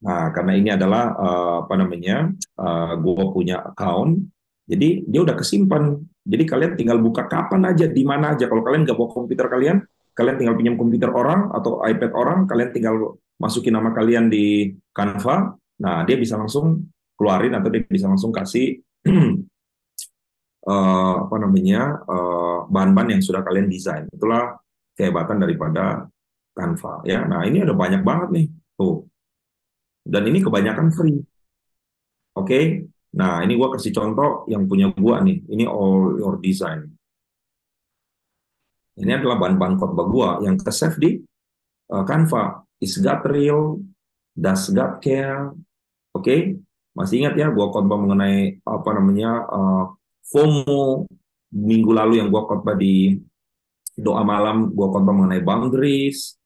Nah, karena ini adalah apa namanya, gue punya account, jadi dia udah kesimpan. Jadi kalian tinggal buka kapan aja, di mana aja. Kalau kalian nggak bawa komputer kalian, kalian tinggal pinjam komputer orang atau iPad orang, kalian tinggal masukin nama kalian di Canva. Nah, dia bisa langsung keluarin atau dia bisa langsung kasih apa namanya bahan-bahan yang sudah kalian desain. Itulah kehebatan daripada Canva. Ya, nah ini ada banyak banget nih, tuh. Dan ini kebanyakan free. Oke. Nah, ini gua kasih contoh yang punya gua nih. Ini all your design. Ini adalah bahan-bahan khotbah gua yang ke-save di Canva. Is God real? Does God care? Oke. Masih ingat ya gua khotbah mengenai apa namanya FOMO minggu lalu yang gua khotbah di doa malam, gua khotbah mengenai boundaries.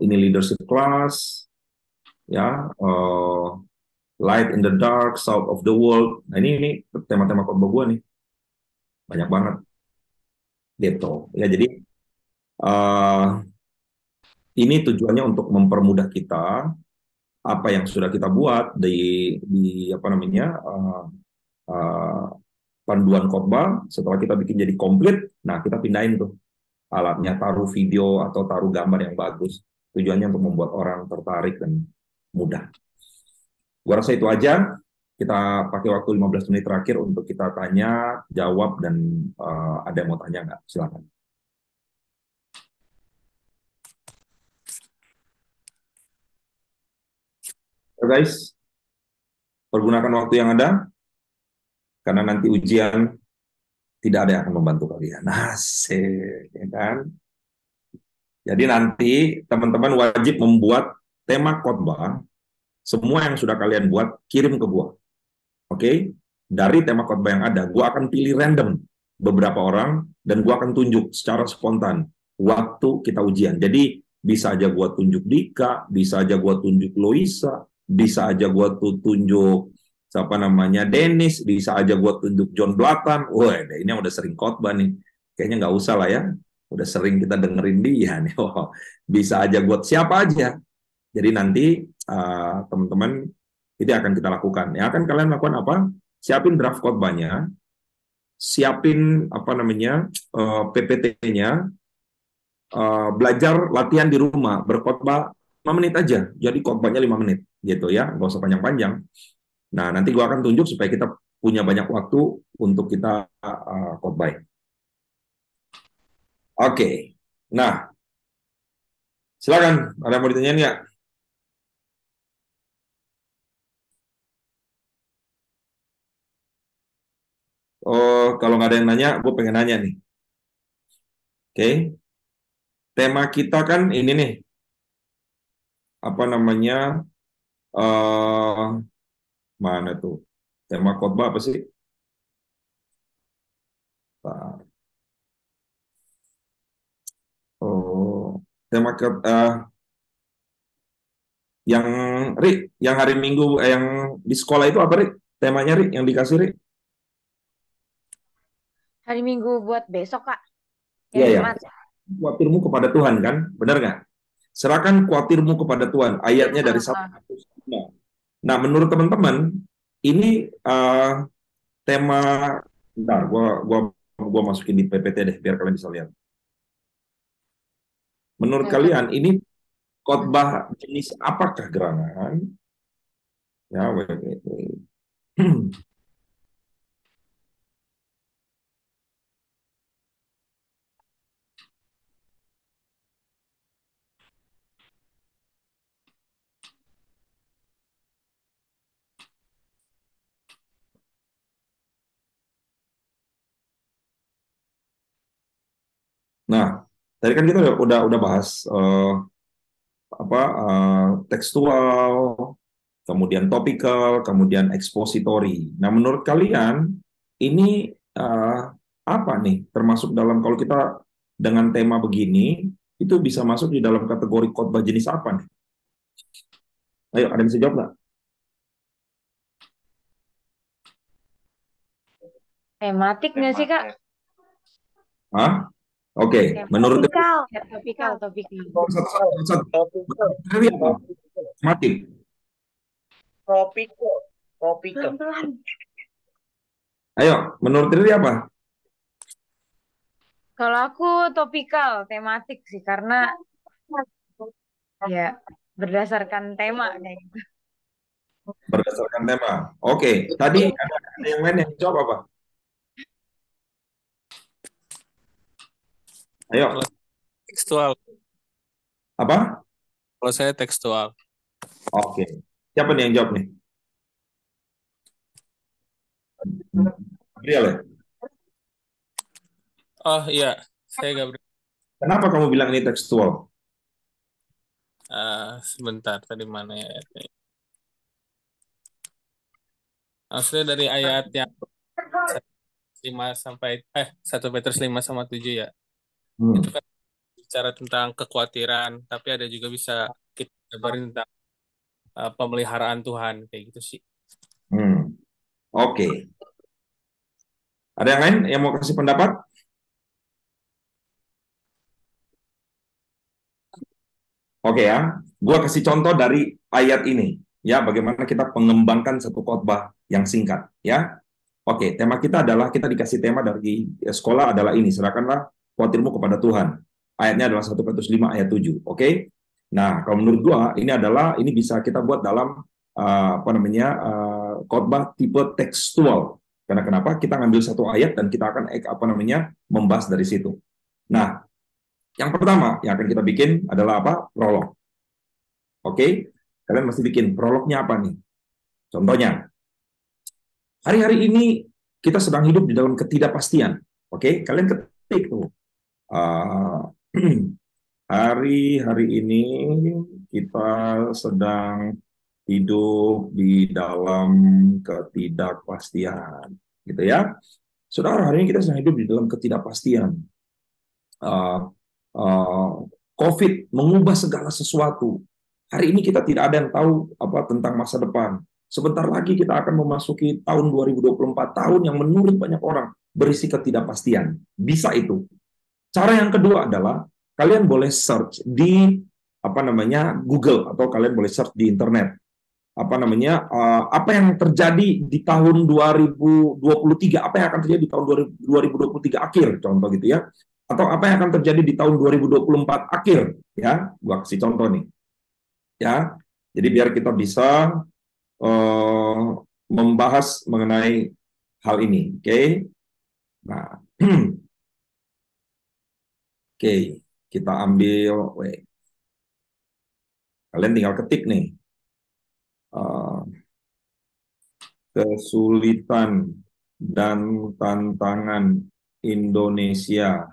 Ini leadership class, ya. Light in the dark, salt of the world. Nah, ini tema-tema khotbah gue nih. Banyak banget. Gitu. Ya, jadi ini tujuannya untuk mempermudah kita apa yang sudah kita buat di apa namanya panduan khotbah. Setelah kita bikin jadi komplit, nah kita pindahin tuh alatnya, taruh video atau taruh gambar yang bagus. Tujuannya untuk membuat orang tertarik dan mudah. Gua rasa itu aja. Kita pakai waktu 15 menit terakhir untuk kita tanya, jawab, dan ada yang mau tanya nggak? Silakan. So guys, pergunakan waktu yang ada, karena nanti ujian tidak ada yang akan membantu kalian. Asik, ya kan? Jadi nanti teman-teman wajib membuat tema khotbah, semua yang sudah kalian buat, kirim ke gua. Oke? Dari tema khotbah yang ada, gua akan pilih random beberapa orang, dan gua akan tunjuk secara spontan waktu kita ujian. Jadi bisa aja gua tunjuk Dika, bisa aja gua tunjuk Loisa, bisa aja gua tunjuk siapa namanya Dennis, bisa aja gua tunjuk John Blatan. Wah, ini yang udah sering khotbah nih. Kayaknya nggak usah lah ya. Udah sering kita dengerin dia nih. Oh, bisa aja buat siapa aja. Jadi nanti teman-teman itu akan kita lakukan. Ya, akan kalian lakukan apa? Siapin draft khotbahnya, siapin apa namanya PPT-nya, belajar latihan di rumah berkhotbah 5 menit aja. Jadi khotbahnya 5 menit. gitu ya, nggak usah panjang-panjang. Nah, nanti gua akan tunjuk supaya kita punya banyak waktu untuk kita khotbah. Oke. Nah, silakan. Ada yang mau ditanyain nggak? Oh, kalau nggak ada yang nanya, gue pengen nanya nih. Oke. Tema kita kan ini nih, apa namanya? eh Mana tuh? Tema khotbah apa sih? Bentar. Oh, tema yang yang hari Minggu, yang di sekolah itu apa, Rik? Temanya, Rik, yang dikasih, Rik? Hari Minggu buat besok, Kak. Iya, Yang ya. Jumat. Khawatirmu kepada Tuhan, kan? Benar nggak? Serahkan khawatirmu kepada Tuhan. Ayatnya dari 1 Petrus 5. Nah, menurut teman-teman, ini tema, bentar, gua masukin di PPT deh, biar kalian bisa lihat. Menurut kalian, ini khotbah jenis apakah gerangan? Ya, wait. Nah, tadi kan kita udah bahas tekstual, kemudian topikal, kemudian ekspositori. Nah, menurut kalian ini apa nih termasuk dalam, kalau kita dengan tema begini itu bisa masuk di dalam kategori khotbah jenis apa nih? Ayo, ada yang bisa jawab nggak? Tematik nggak sih, Kak? Hah? Oke, menurut Topikal. Topikal. satu apa? Tematik. Topikal. Ayo, menurut diri apa? Kalau aku topikal, tematik sih, karena ya berdasarkan tema kayak gitu. Berdasarkan tema. Oke, tadi ada yang lain yang jawab apa? Ayo. Tekstual. Apa? Kalau saya tekstual. Oke. Siapa nih yang jawab nih? Gabriel ya? Oh iya, saya Gabriel. Kenapa kamu bilang ini tekstual? Sebentar, tadi mana ya? Maksudnya dari ayat yang 5 sampai 1 Petrus 5 sama 7 ya. Itu kan bicara tentang kekhawatiran, tapi ada juga bisa kita kabarin tentang pemeliharaan Tuhan kayak gitu sih. Oke. Ada yang lain yang mau kasih pendapat? Oke ya, gua kasih contoh dari ayat ini ya, bagaimana kita mengembangkan satu khotbah yang singkat ya. Oke, tema kita adalah, kita dikasih tema dari sekolah adalah ini, serahkanlah khawatirmu kepada Tuhan. Ayatnya adalah 1 Petrus 5 ayat 7. Oke. Nah, kalau menurut gua ini bisa kita buat dalam khotbah tipe tekstual. Karena kenapa? Kita ngambil satu ayat dan kita akan membahas dari situ. Nah, yang pertama yang akan kita bikin adalah apa? Prolog. Oke? Kalian mesti bikin prolognya apa nih? Contohnya, hari-hari ini kita sedang hidup di dalam ketidakpastian. Oke? Kalian ketik tuh. Hari-hari ini kita sedang hidup di dalam ketidakpastian, gitu ya. Saudara, hari ini kita sedang hidup di dalam ketidakpastian. COVID mengubah segala sesuatu. Hari ini kita tidak ada yang tahu tentang masa depan. Sebentar lagi kita akan memasuki tahun 2024, tahun yang menurut banyak orang berisi ketidakpastian. Bisa itu. Cara yang kedua adalah kalian boleh search di Google, atau kalian boleh search di internet. Apa yang terjadi di tahun 2023, apa yang akan terjadi di tahun 2023 akhir, contoh gitu ya. Atau apa yang akan terjadi di tahun 2024 akhir, ya. Gua kasih contoh nih. Ya. Jadi biar kita bisa membahas mengenai hal ini, oke? Nah, oke, kita ambil, kalian tinggal ketik nih, kesulitan dan tantangan Indonesia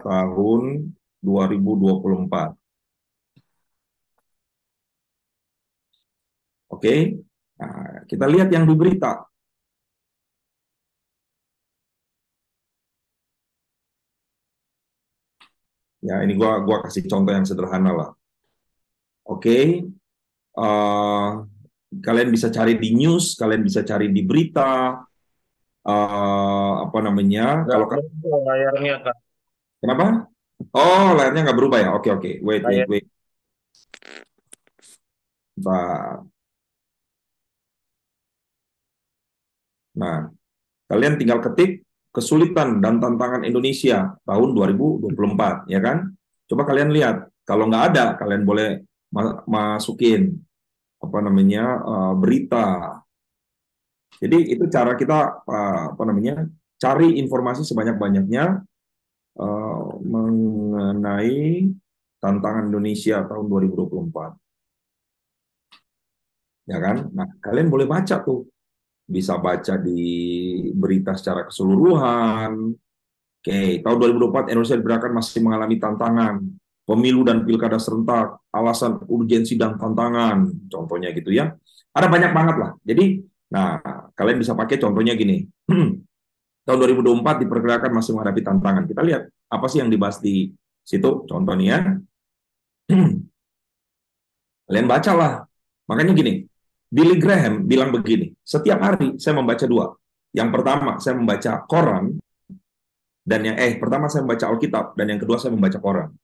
tahun 2024. Oke, nah, kita lihat yang di berita. Ya, ini gua kasih contoh yang sederhana lah. Oke, kalian bisa cari di news, kalian bisa cari di berita, apa namanya? Nggak Kalau berubah layarnya, Kak. kenapa? Oh, layarnya nggak berubah ya? Oke, wait. Bentar. Nah, kalian tinggal ketik kesulitan dan tantangan Indonesia tahun 2024, ya kan? Coba kalian lihat, kalau nggak ada, kalian boleh masukin apa namanya berita. Jadi itu cara kita apa namanya cari informasi sebanyak-banyaknya mengenai tantangan Indonesia tahun 2024, ya kan? Nah, kalian boleh baca tuh, bisa baca di berita secara keseluruhan. Oke, tahun 2024 Indonesia diperkirakan masih mengalami tantangan pemilu dan pilkada serentak, alasan urgensi dan tantangan, contohnya gitu ya. Ada banyak banget lah. Jadi, nah kalian bisa pakai contohnya gini. Tahun 2024 diperkirakan masih menghadapi tantangan. Kita lihat apa sih yang dibahas di situ, contohnya. Kalian bacalah. Makanya gini, Billy Graham bilang begini, setiap hari saya membaca dua. Yang pertama, saya membaca koran, dan pertama saya membaca Alkitab, dan yang kedua saya membaca koran.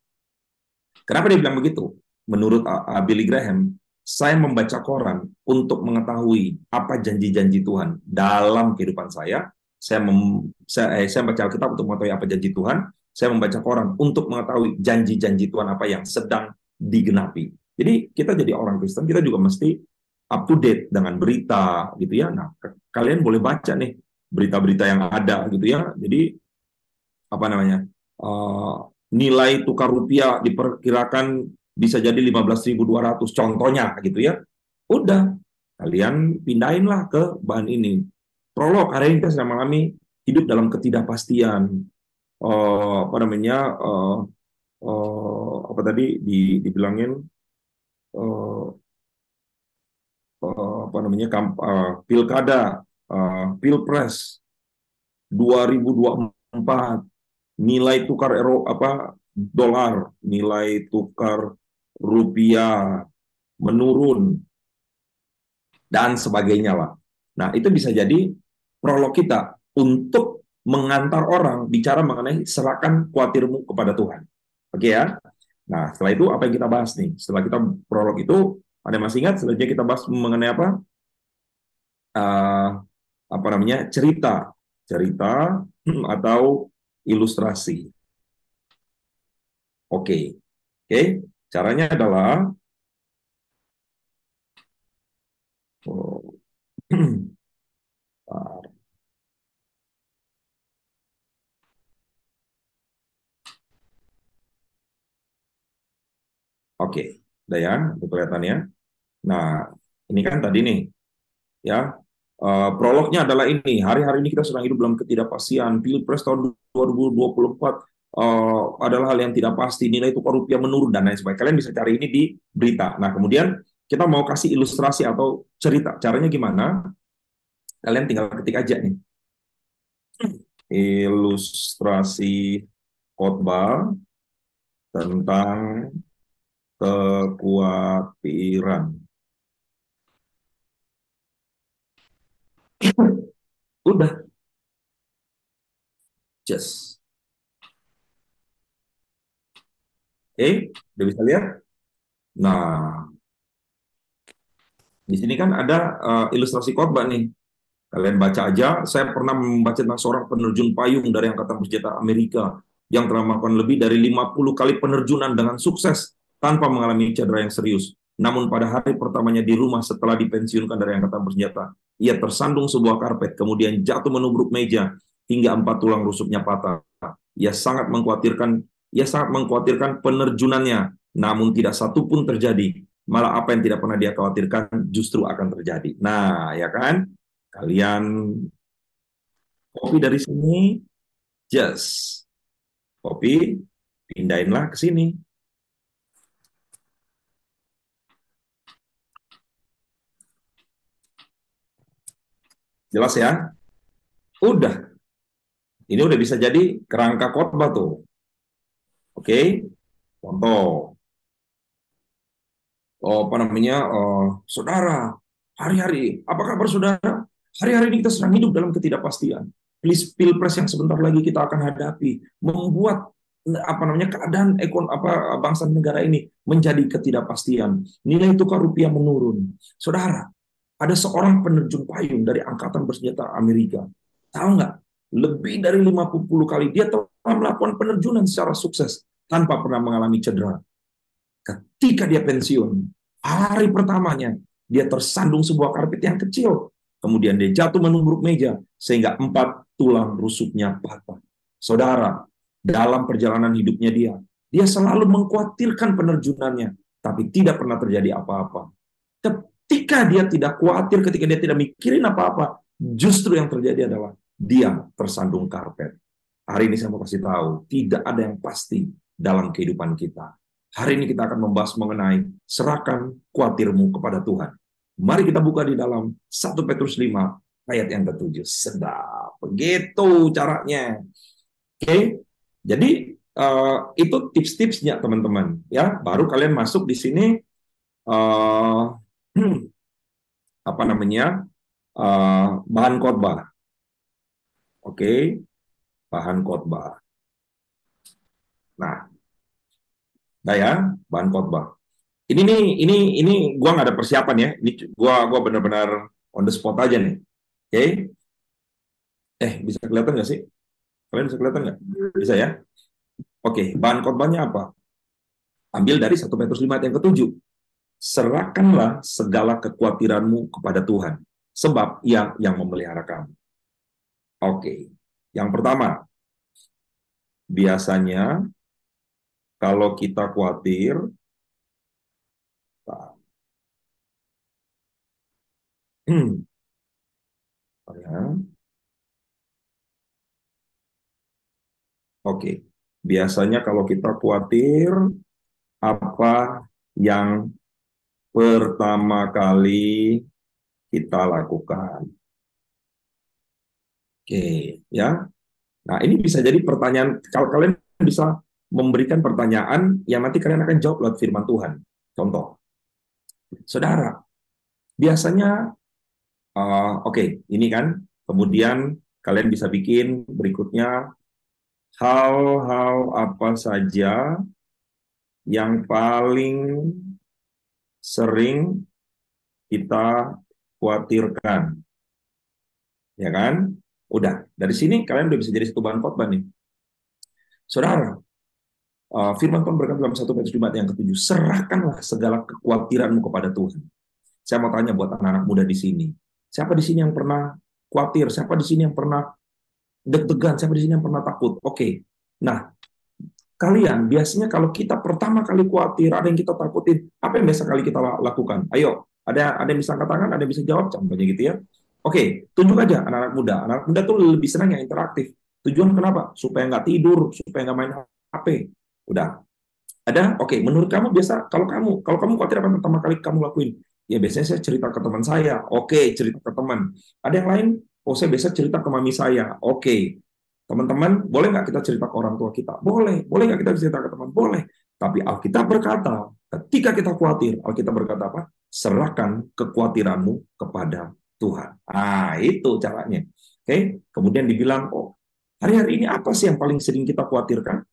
Kenapa dia bilang begitu? Menurut Billy Graham, saya membaca koran untuk mengetahui apa janji-janji Tuhan dalam kehidupan saya. Saya membaca Alkitab untuk mengetahui apa janji Tuhan. Saya membaca koran untuk mengetahui janji-janji Tuhan apa yang sedang digenapi. Jadi kita jadi orang Kristen, kita juga mesti up to date dengan berita gitu ya. Nah, kalian boleh baca nih berita-berita yang ada gitu ya. Jadi apa namanya? Nilai tukar rupiah diperkirakan bisa jadi 15.200 contohnya gitu ya. Udah, kalian pindahinlah ke bahan ini. Prolog, hari ini kita sedang mengalami hidup dalam ketidakpastian. Apa namanya? Apa tadi dibilangin? Apa namanya? Pilkada, Pilpres 2024, nilai tukar dolar, nilai tukar rupiah menurun, dan sebagainya lah. Nah, itu bisa jadi prolog kita untuk mengantar orang bicara mengenai serahkan khawatirmu kepada Tuhan. Oke ya? Nah, setelah itu apa yang kita bahas nih? Setelah kita prolog itu, ada yang masih ingat? Selanjutnya kita bahas mengenai apa? Apa namanya? Cerita atau ilustrasi. Oke. Caranya adalah oke, udah ya, itu kelihatannya. Nah, ini kan tadi nih, ya, prolognya adalah ini. Hari-hari ini kita sedang hidup dalam ketidakpastian. Pilpres tahun 2024 adalah hal yang tidak pasti. Nilai tukar rupiah menurun dan lain sebagainya. Kalian bisa cari ini di berita. Nah, kemudian kita mau kasih ilustrasi atau cerita. Caranya gimana? Kalian tinggal ketik aja nih. Ilustrasi khotbah tentang kekhawatiran. Udah. Just. Udah bisa lihat? Nah, di sini kan ada ilustrasi khotbah nih. Kalian baca aja. Saya pernah membaca tentang seorang penerjun payung dari Angkatan Bersenjata Amerika yang telah melakukan lebih dari 50 kali penerjunan dengan sukses tanpa mengalami cedera yang serius. Namun pada hari pertamanya di rumah setelah dipensiunkan dari angkatan bersenjata, ia tersandung sebuah karpet, kemudian jatuh menubruk meja hingga 4 tulang rusuknya patah. Ia sangat mengkhawatirkan penerjunannya, namun tidak satu pun terjadi. Malah apa yang tidak pernah dia khawatirkan justru akan terjadi. Nah, ya kan? Kalian copy dari sini, just copy, pindahinlah ke sini. Jelas ya? Udah. Ini udah bisa jadi kerangka khotbah tuh. Oke? Contoh. Apa namanya? Saudara, hari-hari, apa kabar saudara? Hari-hari ini kita sedang hidup dalam ketidakpastian. Pilpres yang sebentar lagi kita akan hadapi membuat apa namanya keadaan bangsa negara ini menjadi ketidakpastian. Nilai tukar rupiah menurun. Saudara, ada seorang penerjun payung dari angkatan bersenjata Amerika. Tahu nggak? Lebih dari 50 kali dia telah melakukan penerjunan secara sukses tanpa pernah mengalami cedera. Ketika dia pensiun, hari pertamanya dia tersandung sebuah karpet yang kecil. Kemudian dia jatuh menubruk meja sehingga 4 tulang rusuknya patah. Saudara, dalam perjalanan hidupnya dia selalu mengkhawatirkan penerjunannya, tapi tidak pernah terjadi apa-apa. Ketika dia tidak khawatir, ketika dia tidak mikirin apa-apa, justru yang terjadi adalah dia tersandung karpet. Hari ini saya mau kasih tahu, tidak ada yang pasti dalam kehidupan kita. Hari ini kita akan membahas mengenai serahkan khawatirmu kepada Tuhan. Mari kita buka di dalam 1 Petrus 5 ayat yang ke-7. Sedap. Begitu caranya. Oke. Jadi itu tips-tipsnya teman-teman ya. Baru kalian masuk di sini apa namanya? Bahan khotbah. Oke. Bahan khotbah. Nah, ya, bahan khotbah. Ini gua nggak ada persiapan ya. Ini gua benar-benar on the spot aja nih. Oke. Bisa kelihatan nggak sih? Kalian bisa kelihatan nggak? Bisa ya? Oke, bahan khotbahnya apa? Ambil dari 1 Petrus 5 ayat yang ke-7. Serahkanlah segala kekhawatiranmu kepada Tuhan, sebab Ia yang memelihara kamu. Oke. Yang pertama, biasanya kalau kita khawatir, Oke, biasanya kalau kita khawatir, apa yang pertama kali kita lakukan? Oke, ya. Nah, ini bisa jadi pertanyaan, kalau kalian bisa memberikan pertanyaan yang nanti kalian akan jawab lewat firman Tuhan. Contoh, saudara, biasanya, oke, ini kan, kemudian kalian bisa bikin berikutnya, hal-hal apa saja yang paling sering kita khawatirkan. Ya kan? Udah, dari sini kalian udah bisa jadi satu bahan khotbah nih. Saudara, firman Tuhan berkata dalam 1 Petrus 5 yang ke-7, serahkanlah segala kekhawatiranmu kepada Tuhan. Saya mau tanya buat anak-anak muda di sini. Siapa di sini yang pernah khawatir? Siapa di sini yang pernah deg-degan? Siapa di sini yang pernah takut? Oke. Nah, kalian biasanya kalau kita pertama kali khawatir, ada yang kita takutin, apa yang biasa kali kita lakukan? Ayo, ada yang bisa angkat tangan, ada yang bisa jawab, contohnya gitu ya. Oke, tunjuk aja anak-anak muda. Anak muda tuh lebih senang yang interaktif. Tujuan kenapa? Supaya nggak tidur, supaya nggak main HP. Udah. Ada? Oke, menurut kamu biasa, kalau kamu khawatir apa yang pertama kali kamu lakuin? Ya biasanya saya cerita ke teman saya. Oke, cerita ke teman. Ada yang lain? Oh, saya biasa cerita ke mami saya. Oke. Teman-teman, boleh nggak kita cerita ke orang tua kita? Boleh. Boleh nggak kita cerita ke teman? Boleh. Tapi Alkitab berkata, ketika kita khawatir, Alkitab berkata apa? Serahkan kekhawatiranmu kepada Tuhan. Itu caranya. Oke. Kemudian dibilang, hari-hari ini apa sih yang paling sering kita khawatirkan?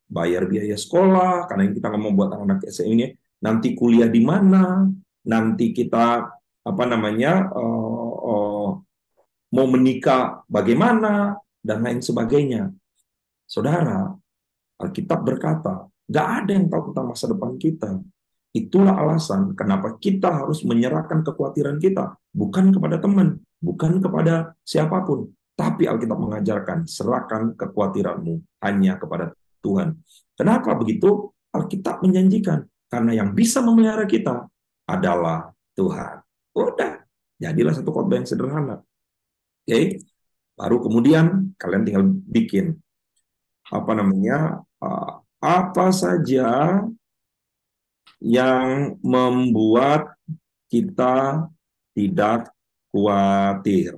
Bayar biaya sekolah, karena kita ngomong buat anak-anak SMA ini, nanti kuliah di mana, nanti kita apa namanya mau menikah bagaimana, dan lain sebagainya. Saudara, Alkitab berkata, Nggak ada yang tahu tentang masa depan kita. Itulah alasan kenapa kita harus menyerahkan kekhawatiran kita bukan kepada teman, bukan kepada siapapun, tapi Alkitab mengajarkan serahkan kekhawatiranmu hanya kepada Tuhan. Kenapa begitu? Alkitab menjanjikan karena yang bisa memelihara kita adalah Tuhan. Udah, jadilah satu khotbah yang sederhana. Oke, baru kemudian kalian tinggal bikin apa namanya, apa saja yang membuat kita tidak khawatir.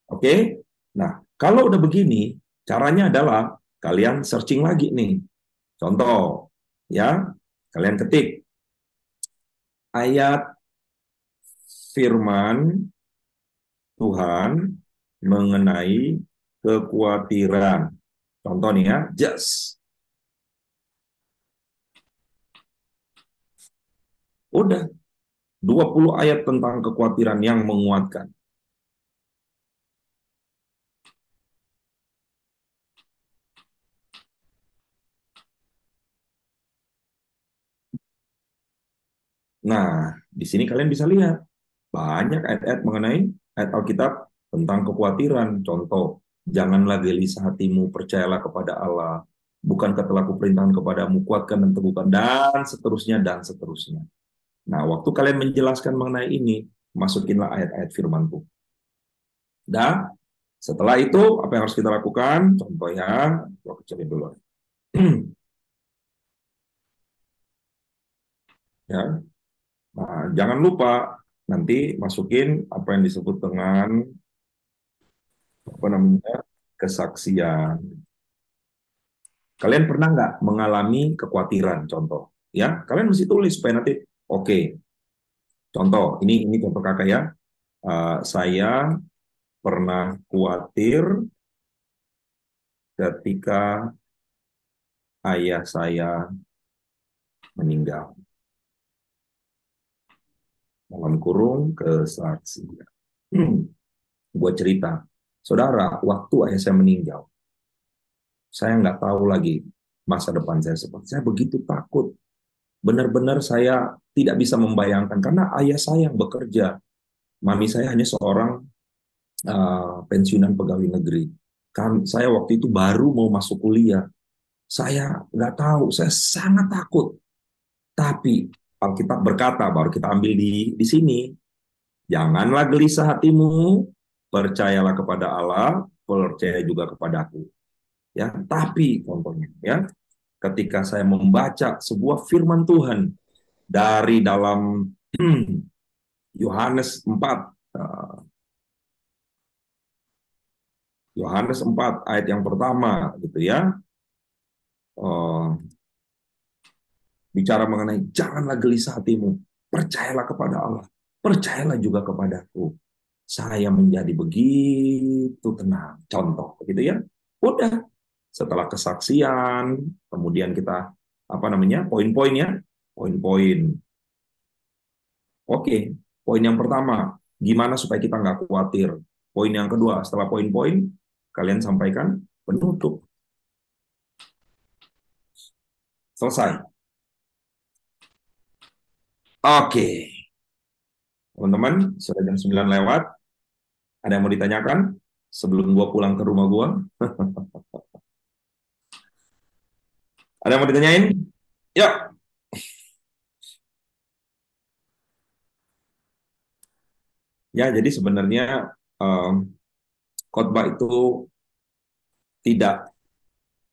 Oke? Nah, kalau udah begini, caranya adalah kalian searching lagi nih. Contoh, ya, kalian ketik ayat firman Tuhan mengenai kekhawatiran. Contoh nih ya, just. Udah, 20 ayat tentang kekhawatiran yang menguatkan. Nah, di sini kalian bisa lihat banyak ayat-ayat mengenai ayat Alkitab tentang kekhawatiran. Contoh, janganlah gelisah hatimu, percayalah kepada Allah. Bukankah telah kuperintahkan kepadamu, kuatkan dan teguhkan, dan seterusnya, dan seterusnya. Nah, waktu kalian menjelaskan mengenai ini, masukinlah ayat-ayat firman-Ku. Dan setelah itu, apa yang harus kita lakukan? Contoh ya, gua kecilin dulu. Ya, nah, jangan lupa nanti masukin apa yang disebut dengan apa namanya kesaksian. Kalian pernah nggak mengalami kekhawatiran? Contoh, ya kalian mesti tulis supaya nanti oke. Contoh, ini contoh kakak ya. Saya pernah khawatir ketika ayah saya meninggal. Dalam kurung kesaksian. Gue cerita, saudara, waktu ayah saya meninggal, saya nggak tahu lagi masa depan saya seperti. Saya begitu takut. Benar-benar saya tidak bisa membayangkan karena ayah saya yang bekerja. Mami saya hanya seorang pensiunan pegawai negeri. Kan saya waktu itu baru mau masuk kuliah. Saya nggak tahu, saya sangat takut. Tapi Alkitab berkata, baru kita ambil di sini, janganlah gelisah hatimu, percayalah kepada Allah, percaya juga kepadaku. Ya, tapi contohnya, ya, ketika saya membaca sebuah firman Tuhan dari dalam Yohanes 4, Yohanes 4 ayat yang pertama gitu ya. Bicara mengenai janganlah gelisah hatimu, percayalah kepada Allah, percayalah juga kepadaku. Saya menjadi begitu tenang. Contoh gitu ya. Udah, setelah kesaksian, kemudian kita apa namanya? Poin-poinnya, poin-poin. Oke, poin yang pertama, gimana supaya kita nggak khawatir. Poin yang kedua, setelah poin-poin, kalian sampaikan penutup. Selesai. Oke, teman-teman, sudah jam 9 lewat. Ada yang mau ditanyakan sebelum gua pulang ke rumah gua? Ada yang mau ditanyain? Yuk. Ya, jadi sebenarnya khotbah itu tidak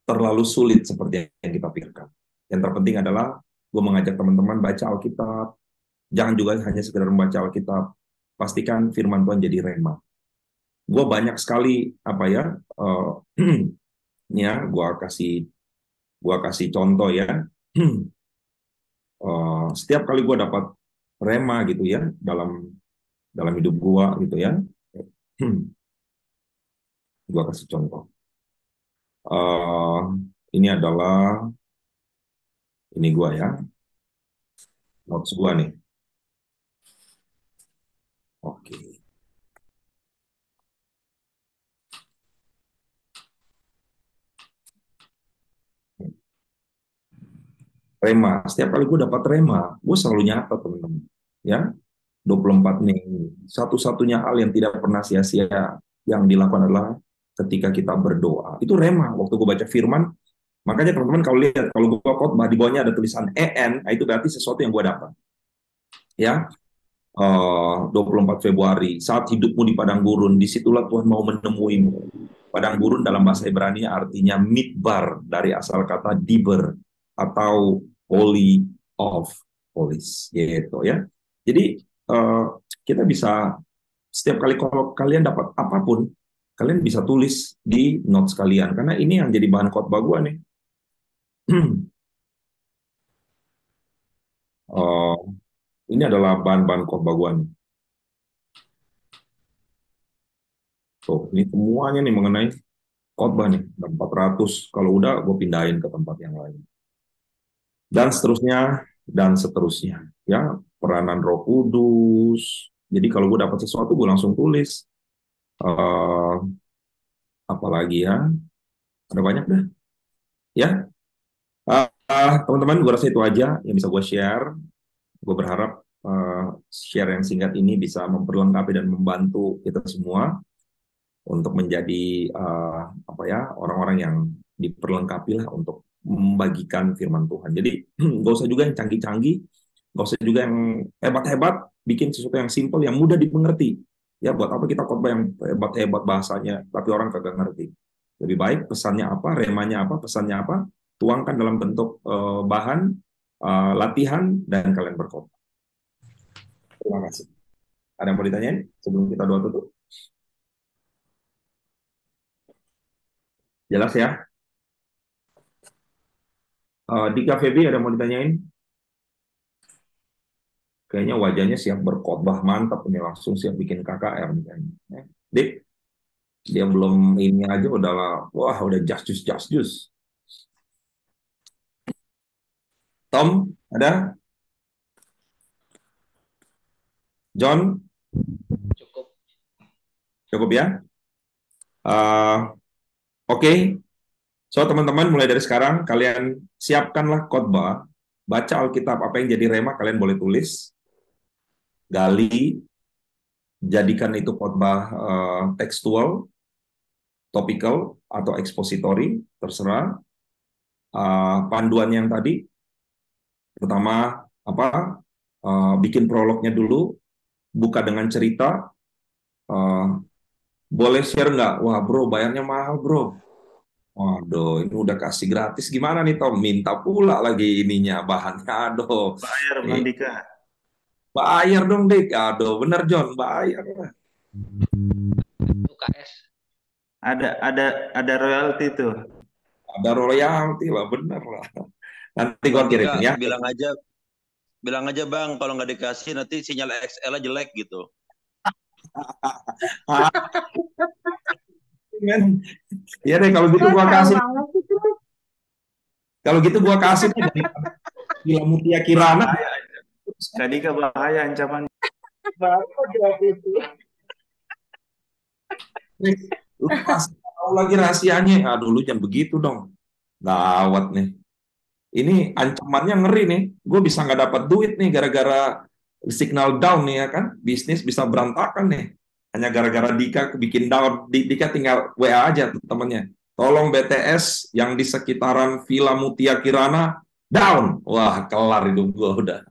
terlalu sulit seperti yang kita pikirkan. Yang terpenting adalah gue mengajak teman-teman baca Alkitab. Jangan juga hanya sekedar membaca Alkitab. Pastikan firman Tuhan jadi rema. Gue banyak sekali apa ya, ya gue kasih contoh ya. Setiap kali gue dapat rema gitu ya dalam hidup gue gitu ya, gue kasih contoh. Ini adalah ini gue ya, notes gue nih. Oke. Rema. Setiap kali gue dapat rema, gue selalu nyata, teman-teman. Ya, 24 Mei. Satu-satunya hal yang tidak pernah sia-sia yang dilakukan adalah ketika kita berdoa. Itu rema. Waktu gue baca firman, makanya teman-teman kalau lihat, kalau gue khotbah di bawahnya ada tulisan EN, nah itu berarti sesuatu yang gue dapat. Ya, 24 Februari, saat hidupmu di padang gurun, disitulah Tuhan mau menemuimu. Padang gurun dalam bahasa Ibrani artinya midbar, dari asal kata diber, atau holy of holies, gitu ya. Jadi kita bisa, setiap kali kalau kalian dapat apapun, kalian bisa tulis di notes kalian, karena ini yang jadi bahan khotbah gue nih. Ini adalah bahan-bahan khotbah gue nih. Tuh, ini semuanya nih mengenai khotbah nih, 400. Kalau udah, gue pindahin ke tempat yang lain. Dan seterusnya, dan seterusnya. Ya, peranan Roh Kudus. Jadi kalau gue dapat sesuatu, gue langsung tulis. Apalagi ya, ada banyak dah. Ya, teman-teman, gue rasa itu aja yang bisa gue share. Gue berharap share yang singkat ini bisa memperlengkapi dan membantu kita semua untuk menjadi orang-orang yang diperlengkapi lah untuk membagikan firman Tuhan. Jadi nggak usah juga yang canggih-canggih, nggak usah juga yang hebat-hebat, bikin sesuatu yang simple, yang mudah dimengerti. Ya, buat apa kita khotbah yang hebat-hebat bahasanya, tapi orang kagak ngerti. Lebih baik pesannya apa, remanya apa, pesannya apa, tuangkan dalam bentuk bahan, latihan, dan kalian berkhotbah. Terima kasih. Ada yang mau ditanyain sebelum kita doa tutup? Jelas ya? Dika Febi, ada yang mau ditanyain? Kayaknya wajahnya siap berkhotbah, mantap ini, langsung siap bikin KKR. Dik, dia belum ini aja udah just jus. Tom, ada? John? Cukup ya? Oke. So, teman-teman, mulai dari sekarang kalian siapkanlah khotbah, baca Alkitab, apa yang jadi rema kalian boleh tulis, gali, jadikan itu khotbah tekstual, topikal, atau ekspositori, terserah. Panduan yang tadi, pertama bikin prolognya dulu, buka dengan cerita. Boleh share nggak? Wah bro, bayarnya mahal bro. Waduh, ini udah kasih gratis, gimana nih Tom? Minta pula lagi ininya, bahannya. Aduh, Bayar, Bang Dika. bayar dong Dik. Aduh, bener John, bayar lah. UKS. Ada royalti tuh. Ada royalti lah, bener lah. Nanti gua kirim ya. Bilang aja Bang, kalau nggak dikasih nanti sinyal XL jelek gitu. Iya deh, kalau gitu gua kasih. Kalau gitu gua kasih dari Villa Mutia Kirana. Tadi ke bahaya ancaman. Lu kasih tahu lagi rahasianya. Aduh, lu jangan begitu dong. Gawat nih. Ini ancamannya ngeri nih. Gue bisa nggak dapat duit nih gara-gara signal down nih ya kan. Bisnis bisa berantakan nih. Hanya gara-gara Dika bikin down. Dika tinggal WA aja temennya. Tolong BTS yang di sekitaran Villa Mutia Kirana down. Wah, kelar hidup gue udah.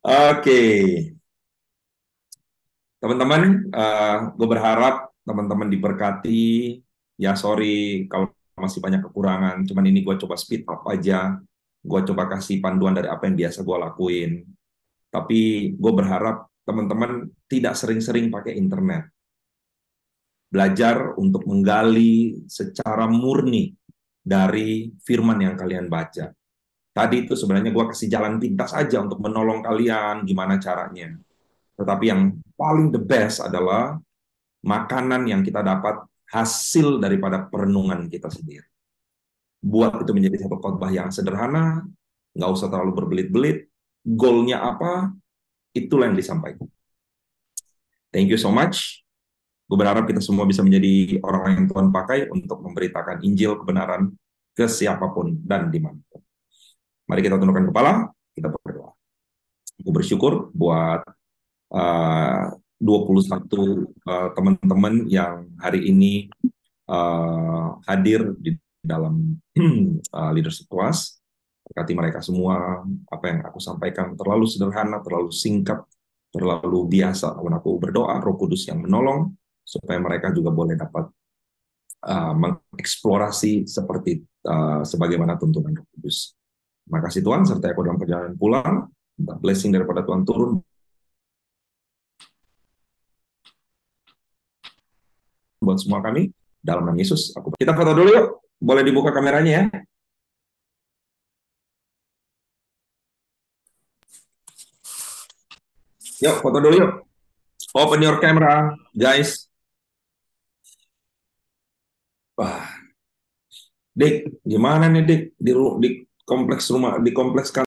Oke. Teman-teman, gue berharap teman-teman diberkati. Ya, sorry kalau masih banyak kekurangan. Cuman ini gue coba speed up aja. Gue coba kasih panduan dari apa yang biasa gue lakuin. Tapi gue berharap teman-teman tidak sering-sering pakai internet. Belajar untuk menggali secara murni dari firman yang kalian baca. Tadi itu sebenarnya gue kasih jalan pintas aja untuk menolong kalian gimana caranya. Tetapi yang paling the best adalah makanan yang kita dapat hasil daripada perenungan kita sendiri. Buat itu menjadi satu khotbah yang sederhana, nggak usah terlalu berbelit-belit, goalnya apa, itulah yang disampaikan. Thank you so much. Gue berharap kita semua bisa menjadi orang yang Tuhan pakai untuk memberitakan Injil kebenaran ke siapapun dan dimanapun. Mari kita tundukkan kepala, kita berdoa. Aku bersyukur buat 21 teman-teman yang hari ini hadir di dalam leadership class. Berkati mereka semua. Apa yang aku sampaikan terlalu sederhana, terlalu singkat, terlalu biasa. Namun aku berdoa Roh Kudus yang menolong supaya mereka juga boleh dapat mengeksplorasi seperti sebagaimana tuntunan Roh Kudus. Terima kasih Tuhan, serta aku dalam perjalanan pulang. Minta blessing daripada Tuhan turun buat semua kami. Dalam nama Yesus, kita foto dulu yuk. Boleh dibuka kameranya ya. Yuk, foto dulu yuk. Open your camera, guys. Wah, Dik, gimana nih Dik di kompleks rumah, di kompleks